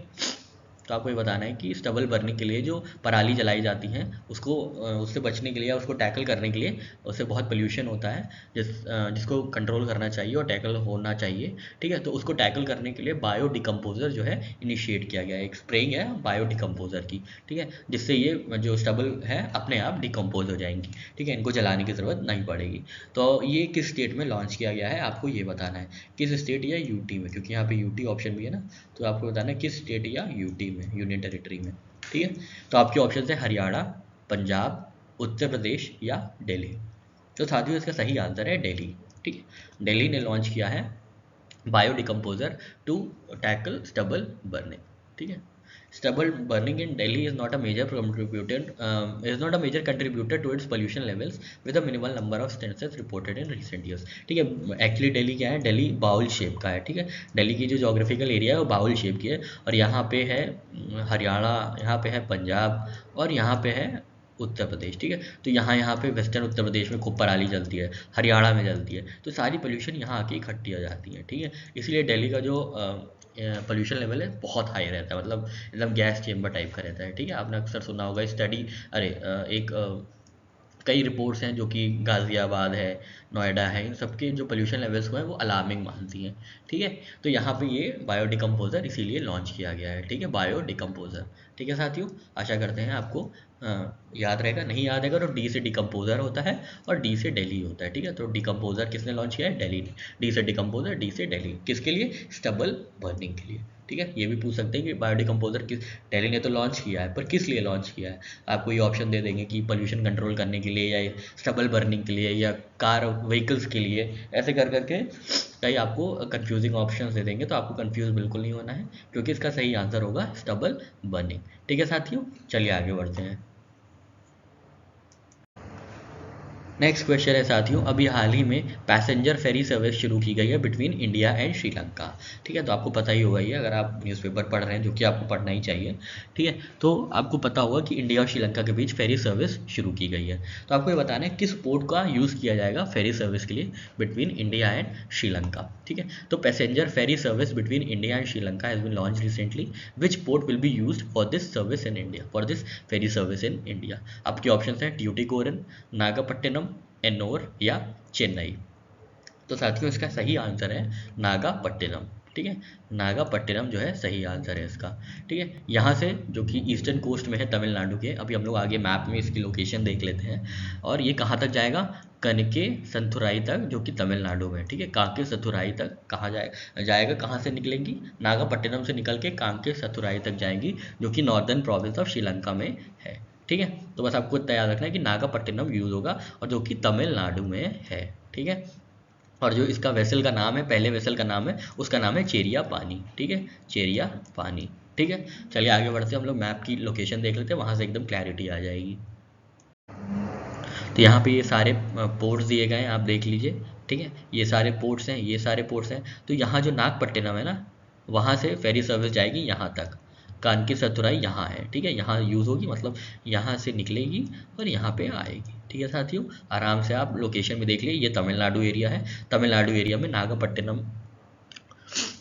S1: तो आपको ये बताना है कि स्टबल बर्निंग के लिए जो पराली जलाई जाती हैं उसको उससे बचने के लिए या उसको टैकल करने के लिए, उससे बहुत पोल्यूशन होता है जिसको कंट्रोल करना चाहिए और टैकल होना चाहिए, ठीक है। तो उसको टैकल करने के लिए बायो डिकम्पोजर जो है इनिशिएट किया गया है, एक स्प्रेइंग है बायो डिकम्पोजर की, ठीक है, जिससे ये जो स्टबल है अपने आप डिकम्पोज हो जाएंगी, ठीक है, इनको जलाने की ज़रूरत नहीं पड़ेगी। तो ये किस स्टेट में लॉन्च किया गया है आपको ये बताना है, किस स्टेट या यूटी में, क्योंकि यहाँ पे यूटी ऑप्शन भी है ना, तो आपको बताना है किस स्टेट या यूटी में, यूनियन टेरिटरी में, ठीक है। तो आपके ऑप्शन है हरियाणा, पंजाब, उत्तर प्रदेश या दिल्ली। तो साथियों इसका सही आंसर है दिल्ली, ठीक है। दिल्ली ने लॉन्च किया है bio decomposer to tackle stubble burning, ठीक है। Stubble burning in Delhi is not a major contributor to its pollution levels with a minimal number of instances reported in recent years, ठीक है। एक्चुअली दिल्ली क्या है, Delhi bowl shape का है, ठीक है। दिल्ली की जो जोग्राफिकल एरिया है वो बाउल शेप की है, और यहाँ पे है हरियाणा, यहाँ पे है पंजाब, और यहाँ पे है उत्तर प्रदेश, ठीक है। तो यहाँ पे वेस्टर्न उत्तर प्रदेश में खूब पराली जलती है, हरियाणा में जलती है, तो सारी पोल्यूशन यहाँ आके इकट्ठी हो जाती है, ठीक है। इसलिए दिल्ली का जो पोल्यूशन लेवल है बहुत हाई रहता है, मतलब एकदम गैस चेम्बर टाइप का रहता है, ठीक है। आपने अक्सर सुना होगा स्टडी, अरे कई रिपोर्ट्स हैं जो कि गाज़ियाबाद है, नोएडा है, इन सबके जो पोल्यूशन लेवल्स को है वो अलार्मिंग मानती हैं, ठीक है। तो यहाँ पे ये बायो डिकम्पोजर इसीलिए लॉन्च किया गया है, ठीक है, बायो डिकम्पोजर, ठीक है साथियों। आशा करते हैं आपको याद रहेगा, नहीं याद रहेगा तो डी से डिकम्पोजर होता है और डी से दिल्ली होता है, ठीक है। तो डिकम्पोजर किसने लॉन्च किया है, दिल्ली ने, डी से डिकम्पोजर, डी से दिल्ली, किसके लिए, स्टबल बर्निंग के लिए, ठीक है। ये भी पूछ सकते हैं कि बायो डिकम्पोजर किस, दिल्ली ने तो लॉन्च किया है पर किस लिए लॉन्च किया है, आपको ये ऑप्शन दे देंगे कि पोल्यूशन कंट्रोल करने के लिए या स्टबल बर्निंग के लिए या कार व्हीकल्स के लिए, ऐसे कर करके कई आपको कंफ्यूजिंग ऑप्शंस दे देंगे, तो आपको कंफ्यूज बिल्कुल नहीं होना है, क्योंकि इसका सही आंसर होगा स्टबल बर्निंग, ठीक है साथियों। चलिए आगे बढ़ते हैं। नेक्स्ट क्वेश्चन है साथियों, अभी हाल ही में पैसेंजर फेरी सर्विस शुरू की गई है बिटवीन इंडिया एंड श्रीलंका, ठीक है। तो आपको पता ही होगा ये, अगर आप न्यूज़पेपर पढ़ रहे हैं, जो कि आपको पढ़ना ही चाहिए, ठीक है, तो आपको पता होगा कि इंडिया और श्रीलंका के बीच फेरी सर्विस शुरू की गई है। तो आपको ये बताना है किस पोर्ट का यूज़ किया जाएगा फेरी सर्विस के लिए बिटवीन इंडिया एंड श्रीलंका, ठीक है। तो passenger ferry service between India and Sri Lanka has been launch recently, which port will be used for this service in India, for this ferry service in India. आपके option हैं ट्यूटिकोरिन, नागपट्टिनम, एन्नोर या चेन्नई। तो साथियों इसका सही आंसर है नागापट्टिनम, ठीक है। नागापट्टिनम जो है सही आंसर है इसका, ठीक है। यहाँ से जो कि ईस्टर्न कोस्ट में है तमिलनाडु के, अभी हम लोग आगे मैप में इसकी लोकेशन देख लेते हैं, और ये कहाँ तक जाएगा, कनके संथुराई तक, जो कि तमिलनाडु में, ठीक है। कांके सथुराई तक कहाँ जाएगा, कहाँ से निकलेंगी, नागापट्टिनम से निकल के कांके सथुराई तक जाएंगी, जो कि नॉर्दर्न प्रोविंस ऑफ श्रीलंका में है, ठीक है। तो बस आपको इतना याद रखना है कि नागापट्टिनम यूज होगा, और जो कि तमिलनाडु में है, ठीक है। और जो इसका वेसल का नाम है, पहले वेसल का नाम है, उसका नाम है चेरिया पानी, ठीक है, चेरिया पानी, ठीक है। चलिए आगे बढ़ते हैं, हम लोग मैप की लोकेशन देख लेते हैं, वहाँ से एकदम क्लैरिटी आ जाएगी। तो यहाँ पे ये सारे पोर्ट्स दिए गए हैं, आप देख लीजिए, ठीक है, ये सारे पोर्ट्स हैं, ये सारे पोर्ट्स हैं। तो यहाँ जो नागपट्टिनम है ना, वहाँ से फेरी सर्विस जाएगी यहाँ तक, कानकी सतुराई यहाँ है, ठीक है, यहाँ यूज़ होगी, मतलब यहाँ से निकलेगी और यहाँ पे आएगी, ठीक है साथियों। आराम से आप लोकेशन में देख लीजिए, ये तमिलनाडु एरिया है, तमिलनाडु एरिया में नागपट्टिनम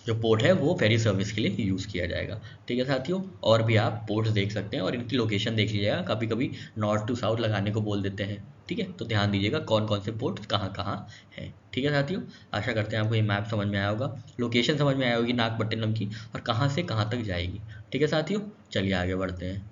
S1: जो पोर्ट है वो फेरी सर्विस के लिए यूज़ किया जाएगा, ठीक है साथियों। और भी आप पोर्ट्स देख सकते हैं और इनकी लोकेशन देख लीजिएगा, कभी कभी नॉर्थ टू साउथ लगाने को बोल देते हैं, ठीक है, तो ध्यान दीजिएगा कौन कौन से पोर्ट्स कहाँ कहाँ हैं, ठीक है साथियों। आशा करते हैं आपको ये मैप समझ में आया होगा, लोकेशन समझ में आया होगी नागपट्टिनम की, और कहाँ से कहाँ तक जाएगी, ठीक है साथियों। चलिए आगे बढ़ते हैं।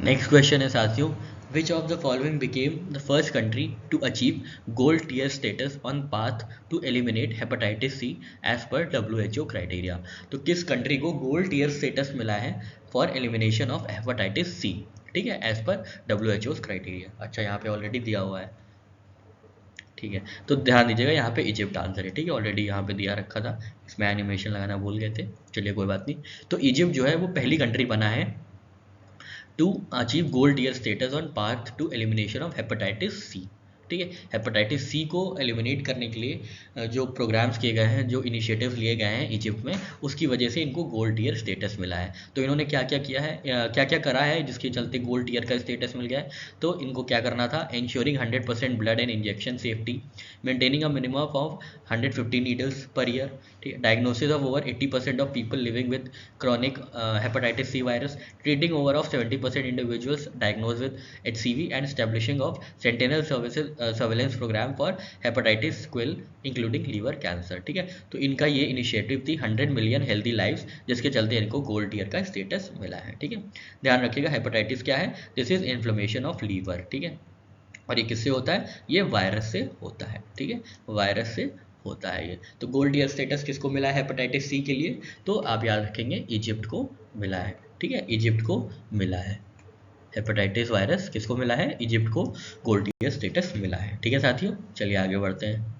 S1: नेक्स्ट क्वेश्चन है साथियों, which of the following became the first country to achieve gold tier status on path to eliminate hepatitis C as per WHO criteria। तो किस कंट्री को गोल्ड टियर स्टेटस मिला है for elimination of hepatitis C, ठीक है, as per WHO criteria. अच्छा यहाँ पे ऑलरेडी दिया हुआ है, ठीक है, तो ध्यान दीजिएगा यहाँ पे इजिप्ट आंसर है, ठीक है, ऑलरेडी यहाँ पे दिया रखा था, इसमें एनिमेशन लगाना भूल गए थे, चलिए कोई बात नहीं। तो इजिप्ट जो है वो पहली कंट्री बना है to achieve gold tier status on path to elimination of hepatitis C, ठीक है। हेपेटाइटिस सी को एलिमिनेट करने के लिए जो प्रोग्राम्स किए गए हैं, जो इनिशिएटिव्स लिए गए हैं इजिप्ट में, उसकी वजह से इनको गोल्ड टीयर स्टेटस मिला है। तो इन्होंने क्या क्या किया है, क्या क्या करा है जिसके चलते गोल्ड टीयर का स्टेटस मिल गया है। तो इनको क्या करना था, ensuring 100% blood and injection safety, maintaining a minimum of 150 needles per year, ठीक है, diagnosis of over 80% of people living with chronic hepatitis C virus, treating over of 70% individuals diagnosed with HCV, and establishing of sentinel services surveillance program for hepatitis quill including liver cancer। ठीक है, तो इनका ये initiative थी 100 million healthy lives, जिसके चलते इनको gold tier का स्टेटस मिला है। ठीक है, ध्यान रखिएगा हेपेटाइटिस क्या है, this is inflammation of liver. ठीक है, और ये किससे होता है, ये वायरस से होता है। ठीक है, वायरस से होता है ये। तो गोल्ड ईयर स्टेटस किसको मिला है हेपेटाइटिस सी के लिए, तो आप याद रखेंगे इजिप्ट को मिला है। ठीक है, इजिप्ट को मिला है हेपेटाइटिस वायरस, किसको मिला है, इजिप्ट को गोल्ड ईयर स्टेटस मिला है। ठीक है साथियों, चलिए आगे बढ़ते हैं।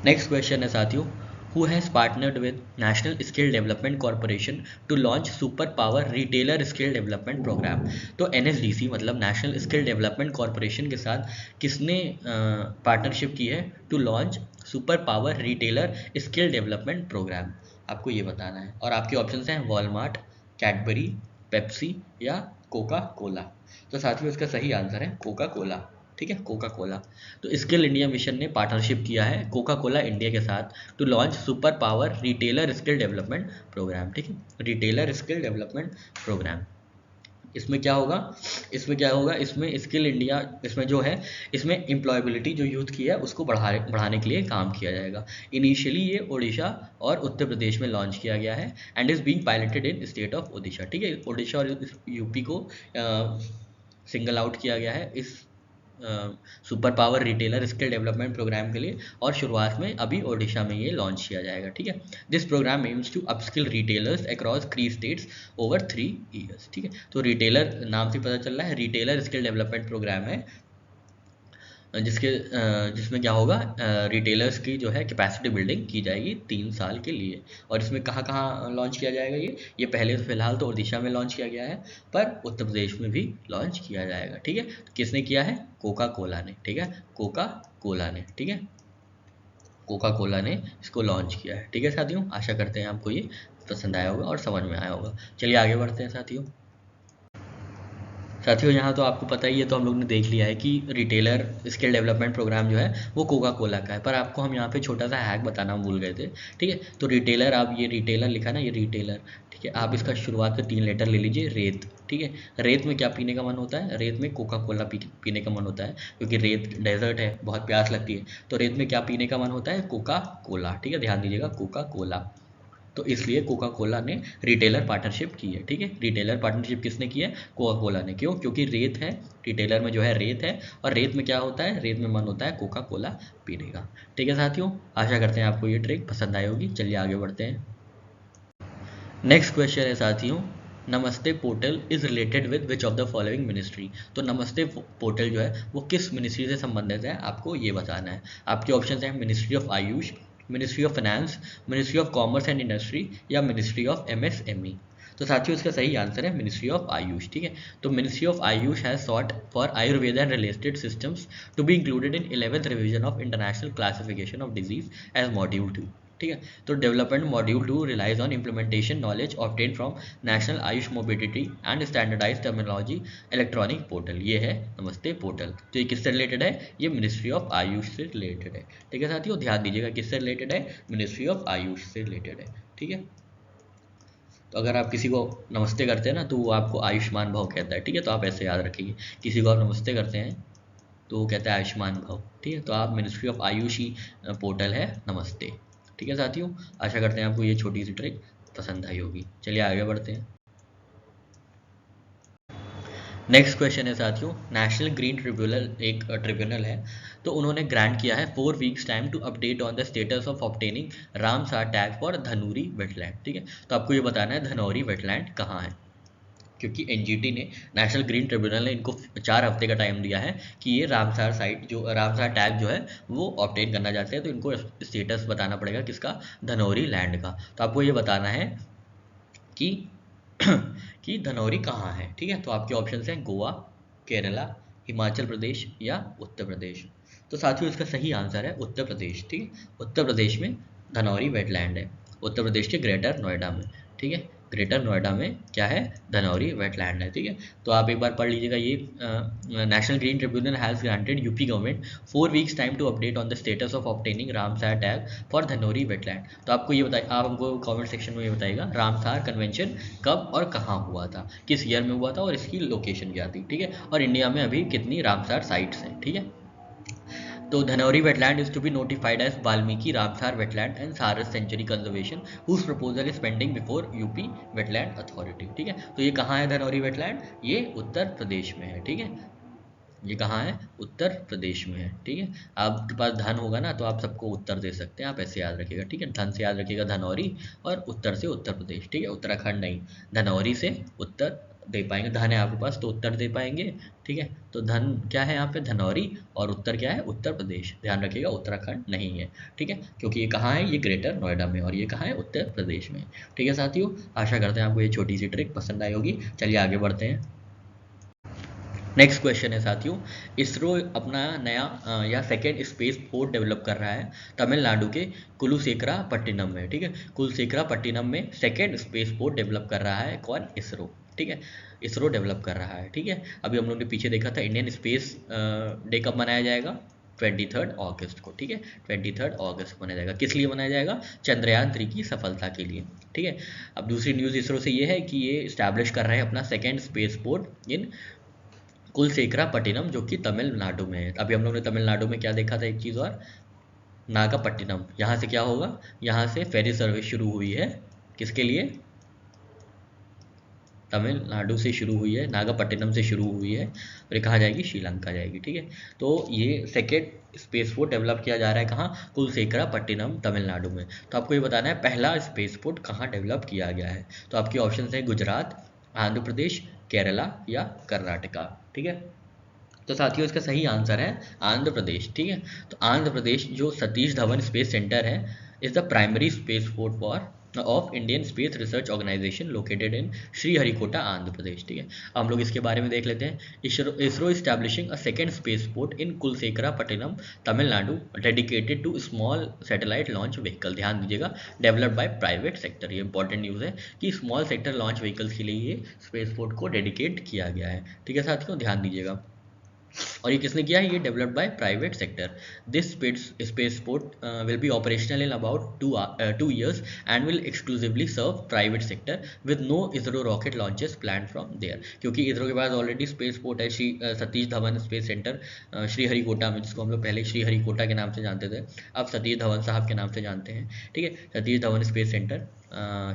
S1: नेक्स्ट क्वेश्चन है साथियों, who has partnered with National Skill Development Corporation to launch Super Power Retailer Skill Development Program। तो NSDC मतलब नेशनल स्किल डेवलपमेंट कॉरपोरेशन के साथ किसने पार्टनरशिप की है, to launch super power retailer skill development program. आपको ये बताना है, और आपके ऑप्शंस हैं वॉलमार्ट, कैडबरी, पेप्सी या कोका कोला। तो साथियों इसका सही आंसर है कोका कोला। ठीक है, कोका कोला। तो स्किल इंडिया मिशन ने पार्टनरशिप किया है कोका कोला इंडिया के साथ to launch super power retailer skill development program. ठीक है, रिटेलर स्किल डेवलपमेंट प्रोग्राम। इसमें क्या होगा, इसमें स्किल इंडिया, इसमें जो है, इसमें एम्प्लॉयबिलिटी जो यूथ की है उसको बढ़ाने के लिए काम किया जाएगा। इनिशियली ये ओडिशा और उत्तर प्रदेश में लॉन्च किया गया है and is being piloted in state of Odisha. ठीक है, ओडिशा और यूपी को सिंगल आउट किया गया है इस super power retailer skill development program के लिए, और शुरुआत में अभी ओडिशा में ये लॉन्च किया जाएगा। ठीक है, this program aims to upskill retailers across 3 states over 3 years. ठीक है, तो रिटेलर नाम से पता चल रहा है रिटेलर स्किल डेवलपमेंट प्रोग्राम है, जिसमें क्या होगा, रिटेलर्स की जो है कैपेसिटी बिल्डिंग की जाएगी 3 साल के लिए। और इसमें कहाँ कहाँ लॉन्च किया जाएगा, ये पहले तो फिलहाल तो ओडिशा में लॉन्च किया गया है, पर उत्तर प्रदेश में भी लॉन्च किया जाएगा। ठीक है, तो किसने किया है, कोका कोला ने। ठीक है, कोका कोला ने। ठीक है, कोका कोला ने इसको लॉन्च किया है। ठीक है साथियों, आशा करते हैं आपको ये पसंद आया होगा और समझ में आया होगा। चलिए आगे बढ़ते हैं साथियों। यहाँ तो आपको पता ही है, तो हम लोग ने देख लिया है कि रिटेलर स्किल डेवलपमेंट प्रोग्राम जो है वो कोका कोला का है, पर आपको हम यहाँ पे छोटा सा हैक बताना भूल गए थे। ठीक है, तो रिटेलर, आप ये रिटेलर लिखा ना, ये रिटेलर, ठीक है, आप इसका शुरुआत के 3 लेटर ले लीजिए, रेत। ठीक है, रेत में क्या पीने का मन होता है, रेत में कोका कोला पीने का मन होता है, क्योंकि रेत डेजर्ट है, बहुत प्यास लगती है, तो रेत में क्या पीने का मन होता है, कोका कोला। ठीक है, ध्यान दीजिएगा, कोका कोला। तो इसलिए कोका कोला ने रिटेलर पार्टनरशिप की है। ठीक है, रिटेलर पार्टनरशिप किसने की है, कोका कोला ने। क्यों, क्योंकि रेत है, रिटेलर में जो है रेत है, और रेत में क्या होता है, रेत में मन होता है कोका कोला पीने का। ठीक है साथियों, आशा करते हैं आपको ये ट्रिक पसंद आई होगी। चलिए आगे बढ़ते हैं। नेक्स्ट क्वेश्चन है साथियों, नमस्ते portal is related with which of the following ministry. तो नमस्ते पोर्टल जो है वो किस मिनिस्ट्री से संबंधित है, आपको ये बताना है। आपके ऑप्शन हैं ministry of Ayush, ministry of finance, ministry of commerce and industry या मिनिस्ट्री ऑफ MSME। तो साथियों इसका सही आंसर है मिनिस्ट्री ऑफ आयुष। ठीक है, तो ministry of AYUSH has sought for Ayurveda and related systems to be included in 11th revision of international classification of disease as module 2। ठीक है, तो development module 2 relies on implementation knowledge obtain from national AYUSH mobility and standardize terminology electronic portal. ये है नमस्ते portal. तो ये किससे related है, ये मिनिस्ट्री ऑफ आयुष से रिलेटेड है। ठीक है साथियों, ध्यान दीजिएगा किससे रिलेटेड है, मिनिस्ट्री ऑफ आयुष से रिलेटेड है। ठीक है, तो अगर आप किसी को नमस्ते करते हैं ना, तो वो आपको आयुष्मान भव कहता है। ठीक है, तो आप ऐसे याद रखिए, किसी को आप नमस्ते करते हैं तो वो कहता है आयुष्मान भव। ठीक है, तो आप ministry of Ayush he portal है नमस्ते। ठीक है साथियों, आशा करते हैं आपको ये छोटी सी ट्रिक पसंद आई होगी। चलिए आगे बढ़ते हैं। नेक्स्ट क्वेश्चन है साथियों, नेशनल ग्रीन ट्रिब्यूनल एक ट्रिब्यूनल है, तो उन्होंने ग्रांट किया है 4 weeks time to update on the status of obtaining Ramsar tag for Dhanauri wetland. ठीक है, तो आपको ये बताना है धनौरी वेटलैंड कहाँ है, क्योंकि NGT ने, नेशनल ग्रीन ट्रिब्यूनल ने इनको 4 हफ्ते का टाइम दिया है कि ये रामसार साइट जो रामसार टैग जो है वो ऑब्टेन करना चाहते हैं, तो इनको स्टेटस बताना पड़ेगा किसका, धनौरी लैंड का। तो आपको ये बताना है कि कि धनौरी कहाँ है। ठीक है, तो आपके ऑप्शन हैं गोवा, केरला, हिमाचल प्रदेश या उत्तर प्रदेश? तो साथियों इसका सही आंसर है उत्तर प्रदेश। ठीक है, उत्तर प्रदेश में धनौरी वेटलैंड है, उत्तर प्रदेश के ग्रेटर नोएडा में। ठीक है, ग्रेटर नोएडा में क्या है, धनौरी वेटलैंड है। ठीक है, तो आप एक बार पढ़ लीजिएगा ये national green tribunal has granted UP government 4 weeks time to update on the status of obtaining Ramsar tag for Dhanauri wetland. तो आपको ये बताइए, आप हमको कमेंट सेक्शन में ये बताइएगा रामसार कन्वेंशन कब और कहाँ हुआ था, किस ईयर में हुआ था और इसकी लोकेशन क्या थी। ठीक है, और इंडिया में अभी कितनी रामसार साइट्स हैं। ठीक है, तो Dhanauri wetland is to be notified as Valmiki Ramsar wetland and Sarus sanctuary conservation whose proposal is pending before UP wetland authority. ठीक है, तो ये कहाँ है धनौरी वेटलैंड, ये उत्तर प्रदेश में है। ठीक है, ये कहाँ है, उत्तर प्रदेश में है। ठीक है, आपके पास धन होगा ना तो आप सबको उत्तर दे सकते हैं, आप ऐसे याद रखिएगा। ठीक है, धन से याद रखिएगा धनौरी और उत्तर से उत्तर प्रदेश। ठीक है, उत्तराखंड नहीं, धनौरी से उत्तर दे पाएंगे, धन है आपके पास तो उत्तर दे पाएंगे। ठीक है, तो धन क्या है यहाँ पे, धनौरी, और उत्तर क्या है, उत्तर प्रदेश। ध्यान रखिएगा उत्तराखंड नहीं है। ठीक है, क्योंकि ये कहाँ है, ये ग्रेटर नोएडा में, और ये कहाँ है, उत्तर प्रदेश में। ठीक है साथियों, आशा करते हैं आपको ये छोटी सी ट्रिक पसंद आई होगी। चलिए आगे बढ़ते हैं। नेक्स्ट क्वेश्चन है साथियों, इसरो अपना नया या सेकेंड स्पेस पोर्ट डेवलप कर रहा है तमिलनाडु के कुलुसेकरा पट्टिनम में। ठीक है, कुलसेकरा पट्टिनम में सेकेंड स्पेस पोर्ट डेवलप कर रहा है कौन, इसरो। ठीक है, इसरो डेवलप कर रहा है। ठीक है, अभी हम लोगों ने पीछे देखा था इंडियन स्पेस डे कब मनाया जाएगा, 23 अगस्त को। ठीक है, 23 अगस्त को मनाया जाएगा, किस लिए मनाया जाएगा, चंद्रयान 3 की सफलता के लिए। ठीक है, अब दूसरी न्यूज़ इसरो से ये है कि ये इस्टेब्लिश कर रहे हैं अपना second space port in Kulasekara Pattinam, जो कि तमिलनाडु में है। अभी हम लोग ने तमिलनाडु में क्या देखा था, एक चीज़ और, नागापट्टिनम। यहाँ से क्या होगा, यहाँ से फेरी सर्विस शुरू हुई है, किसके लिए, तमिलनाडु से शुरू हुई है, नागापट्टिनम से शुरू हुई है, और ये कहाँ जाएगी, श्रीलंका जाएगी। ठीक है, तो ये सेकेंड स्पेस पोर्ट डेवलप किया जा रहा है कहाँ, कुलसेकरा पट्टिनम तमिलनाडु में। तो आपको ये बताना है पहला स्पेस पोर्ट कहाँ डेवलप किया गया है। तो आपके ऑप्शन है गुजरात, आंध्र प्रदेश, केरला या कर्नाटका। ठीक है, तो साथियों इसका सही आंसर है आंध्र प्रदेश। ठीक है, तो आंध्र प्रदेश जो सतीश धवन स्पेस सेंटर है is the primary space port for of Indian space research organisation located in Sriharikota Andhra Pradesh. ठीक है, हम लोग इसके बारे में देख लेते हैं। ISRO establishing a second space port in Kulasekarapattinam Tamil Nadu dedicated to small satellite launch vehicle. ध्यान दीजिएगा, डेवलप्ड बाय प्राइवेट सेक्टर। ये इंपॉर्टेंट न्यूज़ है कि स्मॉल सेक्टर लॉन्च व्हीकल्स के लिए ये स्पेस पोर्ट को डेडिकेट किया गया है। ठीक है साथियों, ध्यान दीजिएगा, और ये किसने किया है, ये developed by private sector. This space port will be operational in about 2 years and will exclusively serve private sector with no ISRO rocket launches plan from there. क्योंकि इसरो के पास ऑलरेडी स्पेस पोर्ट है, सतीश धवन स्पेस सेंटर श्रीहरिकोटा में, जिसको हम लोग पहले श्रीहरिकोटा के नाम से जानते थे, अब सतीश धवन साहब के नाम से जानते हैं। ठीक है, सतीश धवन स्पेस सेंटर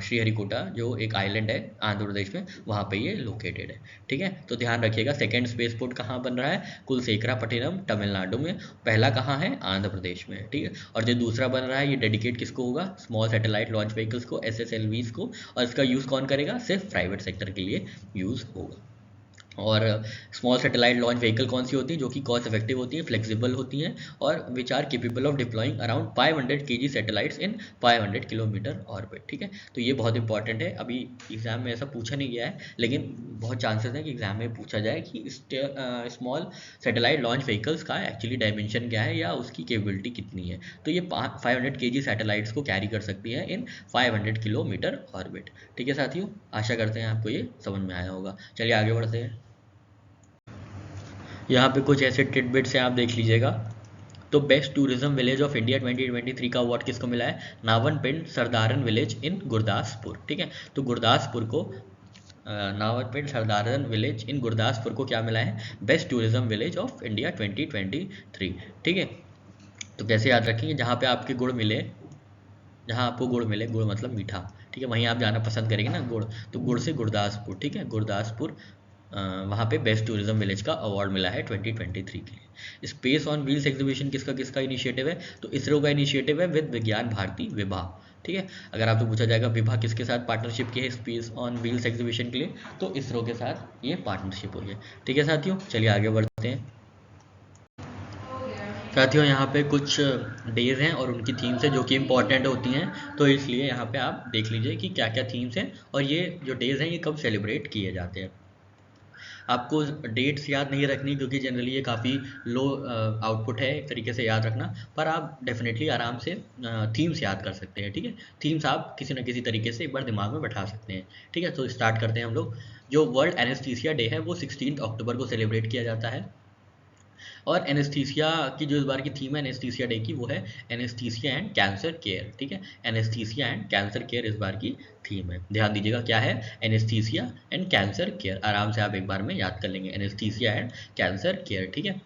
S1: श्रीहरिकोटा जो एक आइलैंड है आंध्र प्रदेश में, वहाँ पे ये लोकेटेड है। ठीक है, तो ध्यान रखिएगा सेकेंड स्पेस पोर्ट कहाँ बन रहा है, कुलसेकरा पट्टिनम तमिलनाडु में, पहला कहाँ है, आंध्र प्रदेश में। ठीक है, और जो दूसरा बन रहा है ये डेडिकेट किसको होगा, स्मॉल सैटेलाइट लॉन्च व्हीकल्स को, SSLVs को, और इसका यूज़ कौन करेगा, सिर्फ प्राइवेट सेक्टर के लिए यूज़ होगा। और स्मॉल सैटेलाइट लॉन्च व्हीकल कौन सी होती है, जो कि कॉस्ट इफेक्टिव होती है, फ्लेक्सिबल होती हैं, और which are capable of deploying around 500 kg satellites in 500 kilometre orbit. ठीक है, तो ये बहुत इंपॉर्टेंट है। अभी एग्जाम में ऐसा पूछा नहीं गया है, लेकिन बहुत चांसेस है कि एग्जाम में पूछा जाए कि स्मॉल सैटेलाइट लॉन्च व्हीकल्स का एक्चुअली डायमेंशन क्या है या उसकी केपेबिलिटी कितनी है। तो ये 500 kg सैटेलाइट्स को कैरी कर सकती है इन 500 किलोमीटर ऑर्बिट। ठीक है साथियों, आशा करते हैं आपको ये समझ में आया होगा। चलिए आगे बढ़ते हैं। यहाँ पे कुछ ऐसे टिडबिट्स हैं, आप देख लीजिएगा। तो best tourism village of India 2023 का अवार्ड किसको मिला है, नावन पिंड सरदारन विलेज इन गुरदासपुर। ठीक है, तो गुरदासपुर को नावन पिंड सरदारन विलेज इन गुरदासपुर को क्या मिला है, best tourism village of India 2023। ठीक है, तो कैसे याद रखेंगे, जहाँ पे आपके गुड़ मिले, जहाँ आपको गुड़ मिले, गुड़ मतलब मीठा, ठीक है, वहीं आप जाना पसंद करेंगे ना, गुड़, तो गुड़ से गुरदासपुर। ठीक है, गुरदासपुर वहाँ पे बेस्ट टूरिज्म विलेज का अवार्ड मिला है 2023 के लिए। स्पेस ऑन व्हील्स एग्जीबिशन किसका किसका इनिशिएटिव है, तो इसरो का इनिशिएटिव है विद विज्ञान भारती विभा। ठीक है, अगर आपको पूछा जाएगा विभा किसके साथ पार्टनरशिप की है स्पेस ऑन व्हील्स एग्जीबिशन के लिए, तो इसरो के साथ ये पार्टनरशिप हुई है। ठीक है साथियों, चलिए आगे बढ़ते हैं। साथियों यहाँ पे कुछ डेज हैं और उनकी थीम्स है जो कि इम्पॉर्टेंट होती हैं, तो इसलिए यहाँ पे आप देख लीजिए कि क्या क्या थीम्स हैं और ये जो डेज हैं ये कब सेलिब्रेट किए जाते हैं। आपको डेट्स याद नहीं रखनी क्योंकि जनरली ये काफ़ी लो आउटपुट है एक तरीके से याद रखना, पर आप डेफिनेटली आराम से थीम्स याद कर सकते हैं। ठीक है, थीम्स आप किसी न किसी तरीके से एक बार दिमाग में बैठा सकते हैं। ठीक है, तो स्टार्ट करते हैं हम लोग। जो वर्ल्ड एनेस्थीसिया डे है वो 16 अक्टूबर को सेलिब्रेट किया जाता है, और एनेस्थीसिया की जो इस बार की थीम है एनेस्थीसिया डे की वो है एनेस्थीसिया एंड कैंसर केयर। ठीक है, एनेस्थीसिया एंड कैंसर केयर इस बार की थीम है। ध्यान दीजिएगा क्या है, एनेस्थीसिया एंड कैंसर केयर। आराम से आप एक बार में याद कर लेंगे, एनेस्थीसिया एंड कैंसर केयर। ठीक है,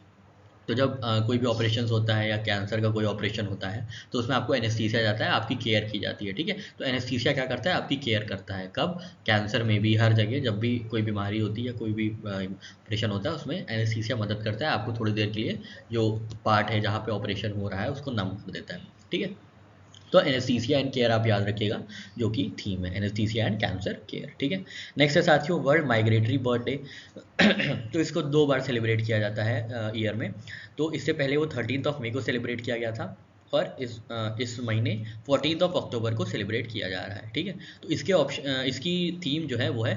S1: तो जब कोई भी ऑपरेशन होता है या कैंसर का कोई ऑपरेशन होता है तो उसमें आपको एनेस्थीसिया जाता है, आपकी केयर की जाती है। ठीक है, तो एनेस्थीसिया क्या करता है, आपकी केयर करता है। कब, कैंसर में भी, हर जगह जब भी कोई बीमारी होती है या कोई भी ऑपरेशन होता है उसमें एनेस्थीसिया मदद करता है, आपको थोड़ी देर के लिए जो पार्ट है जहाँ पे ऑपरेशन हो रहा है उसको नम कर देता है। ठीक है, तो एनेस्थीसिया एंड केयर आप याद रखिएगा जो कि थीम है, एनेस्थीसिया एंड कैंसर केयर। ठीक है, नेक्स्ट है साथियों वर्ल्ड माइग्रेटरी बर्ड डे। तो इसको 2 बार सेलिब्रेट किया जाता है ईयर में। तो इससे पहले वो 13 मई को सेलिब्रेट किया गया था, और इस महीने 14 अक्टूबर को सेलिब्रेट किया जा रहा है। ठीक है, तो इसके ऑप्शन, इसकी थीम जो है वो है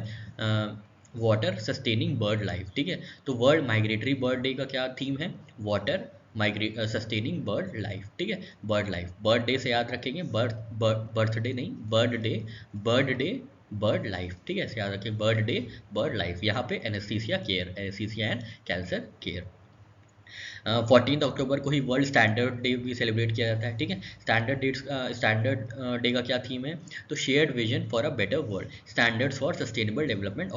S1: वाटर सस्टेनिंग बर्ड लाइफ। ठीक है, तो वर्ल्ड माइग्रेटरी बर्ड डे का क्या थीम है, वाटर सस्टेनिंग बर्ड लाइफ। ठीक है, बर्ड लाइफ, बर्ड डे से याद रखेंगे, बर्थडे नहीं, bird day, bird day bird life. ठीक है, ऐसे याद रखें, बर्ड डे बर्ड लाइफ। यहाँ पे anaesthesia care, anaesthesia and cancer care. 14 अक्टूबर को ही वर्ल्ड स्टैंडर्ड डे भी सेलिब्रेट किया जाता है। ठीक है, स्टैंडर्ड डे का क्या थीम है, तो shared vision for a better world, standards for sustainable development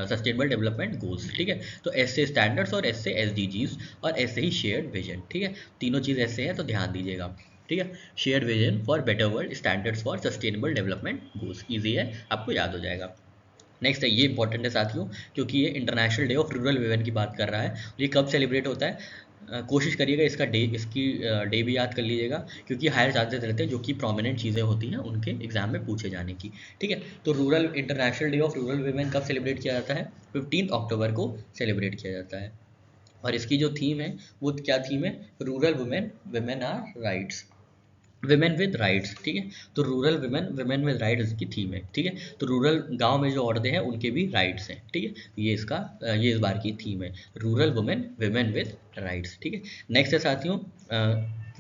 S1: sustainable development goals. ठीक है, तो ऐसे स्टैंडर्ड्स और ऐसे SDGs और ऐसे ही शेयर्ड विजन। ठीक है, तीनों चीज़ ऐसे हैं तो ध्यान दीजिएगा। ठीक है, share vision for better world, standards for sustainable development goals, easy है, आपको याद हो जाएगा। नेक्स्ट है, ये इंपॉर्टेंट है साथियों क्योंकि ये international day of rural women की बात कर रहा है। ये कब सेलिब्रेट होता है, कोशिश करिएगा इसकी डे भी याद कर लीजिएगा क्योंकि हायर चांसेस रहते हैं जो कि प्रोमिनेंट चीज़ें होती हैं उनके एग्जाम में पूछे जाने की। ठीक है, तो rural international day of rural women कब सेलिब्रेट किया जाता है, 15 अक्टूबर को सेलिब्रेट किया जाता है। और इसकी जो थीम है वो क्या थीम है, rural women, women are rights, women with rights. ठीक है, तो rural women, women with rights की थीम है। ठीक है, तो रूरल गांव में जो औरतें हैं उनके भी राइट्स हैं। ठीक है, ये इस बार की थीम है, rural women, women with rights. ठीक है, नेक्स्ट है साथियों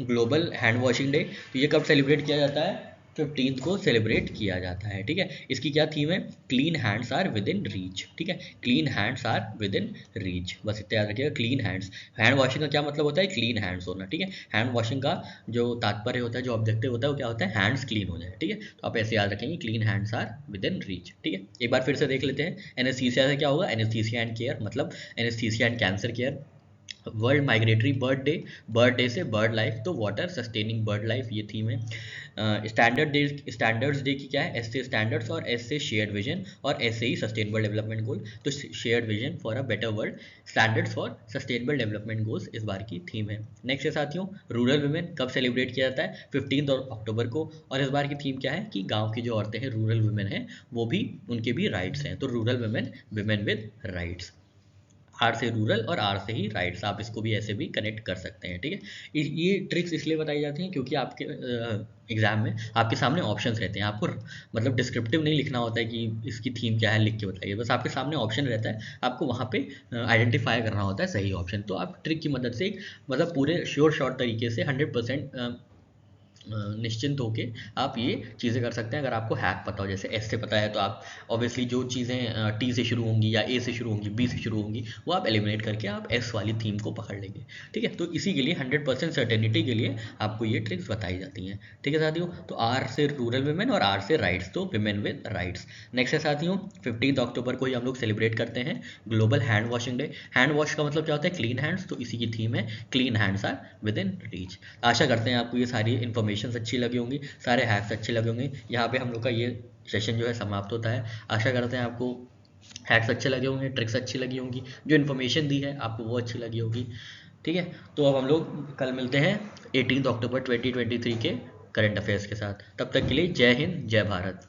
S1: ग्लोबल हैंड वॉशिंग डे। तो ये कब सेलिब्रेट किया जाता है, 15 को सेलिब्रेट किया जाता है। ठीक है, इसकी क्या थीम है, clean hands are within reach. ठीक है, clean hands are within reach, बस इतना याद रखिएगा, क्लीन हैंड्स। हैंड वॉशिंग का क्या मतलब होता है, क्लीन हैंड्स होना। ठीक है, हैंड वॉशिंग का जो तात्पर्य होता है, जो ऑब्जेक्टिव होता है वो क्या होता है, हैंड्स क्लीन हो जाए। ठीक है, तो आप ऐसे याद रखेंगे, clean hands are within reach. ठीक है, एक बार फिर से देख लेते हैं, एनेस्थीसिया से क्या होगा, एनेस्थीसिया एंड केयर, मतलब anaesthesia and cancer care. World migratory bird day से बर्ड लाइफ, तो वाटर सस्टेनिंग बर्ड लाइफ ये थीम है। स्टैंडर्ड्स डे की क्या है, ऐसे स्टैंडर्ड्स और ऐसे शेयर्ड विजन और ऐसे ही सस्टेनेबल डेवलपमेंट गोल, तो shared vision for a better world, standards for sustainable development goals इस बार की थीम है। नेक्स्ट है साथियों रूरल वुमेन कब सेलिब्रेट किया जाता है, 15 अक्टूबर को, और इस बार की थीम क्या है कि गाँव की जो औरतें हैं, रूरल वुमेन हैं, वो भी, उनके भी राइट्स हैं, तो rural women, women with rights. R से रूरल और आर से ही राइट्स, आप इसको भी ऐसे भी कनेक्ट कर सकते हैं। ठीक है, ये ट्रिक्स इसलिए बताई जाती हैं क्योंकि आपके एग्जाम में आपके सामने ऑप्शंस रहते हैं, आपको मतलब डिस्क्रिप्टिव नहीं लिखना होता है कि इसकी थीम क्या है लिख के बताइए, बस आपके सामने ऑप्शन रहता है, आपको वहाँ पे आइडेंटिफाई करना होता है सही ऑप्शन। तो आप ट्रिक की मदद से मतलब पूरे श्योर शॉर्ट तरीके से 100% निश्चिंत होके आप ये चीज़ें कर सकते हैं। अगर आपको हैक पता हो, जैसे एस से पता है तो आप ऑब्वियसली जो चीज़ें टी से शुरू होंगी या ए से शुरू होंगी, बी से शुरू होंगी, वो आप एलिमिनेट करके आप एस वाली थीम को पकड़ लेंगे। ठीक है, तो इसी के लिए 100% सर्टेनिटी के लिए आपको ये ट्रिक्स बताई जाती हैं। ठीक है साथियों, तो आर से रूरल वुमेन और आर से राइट्स, तो विमेन विद राइट्स। नेक्स्ट है साथियों 15 अक्टूबर को ही हम लोग सेलिब्रेट करते हैं global hand washing day. Hand wash का मतलब क्या होता है, क्लीन हैंड्स, तो इसी की थीम है clean hands are within reach. आशा करते हैं आपको ये सारी इन्फॉर्मेशन अच्छी लगी होंगी, सारे हैक्स अच्छे लगे होंगे। यहाँ पे हम लोग का ये सेशन जो है समाप्त होता है। आशा करते हैं आपको हैक्स अच्छे लगे होंगे, ट्रिक्स अच्छी लगी होंगी, जो इन्फॉर्मेशन दी है आपको वो अच्छी लगी होगी। ठीक है, तो अब हम लोग कल मिलते हैं 18 अक्टूबर 2023 के करंट अफेयर्स के साथ। तब तक के लिए जय हिंद, जय भारत।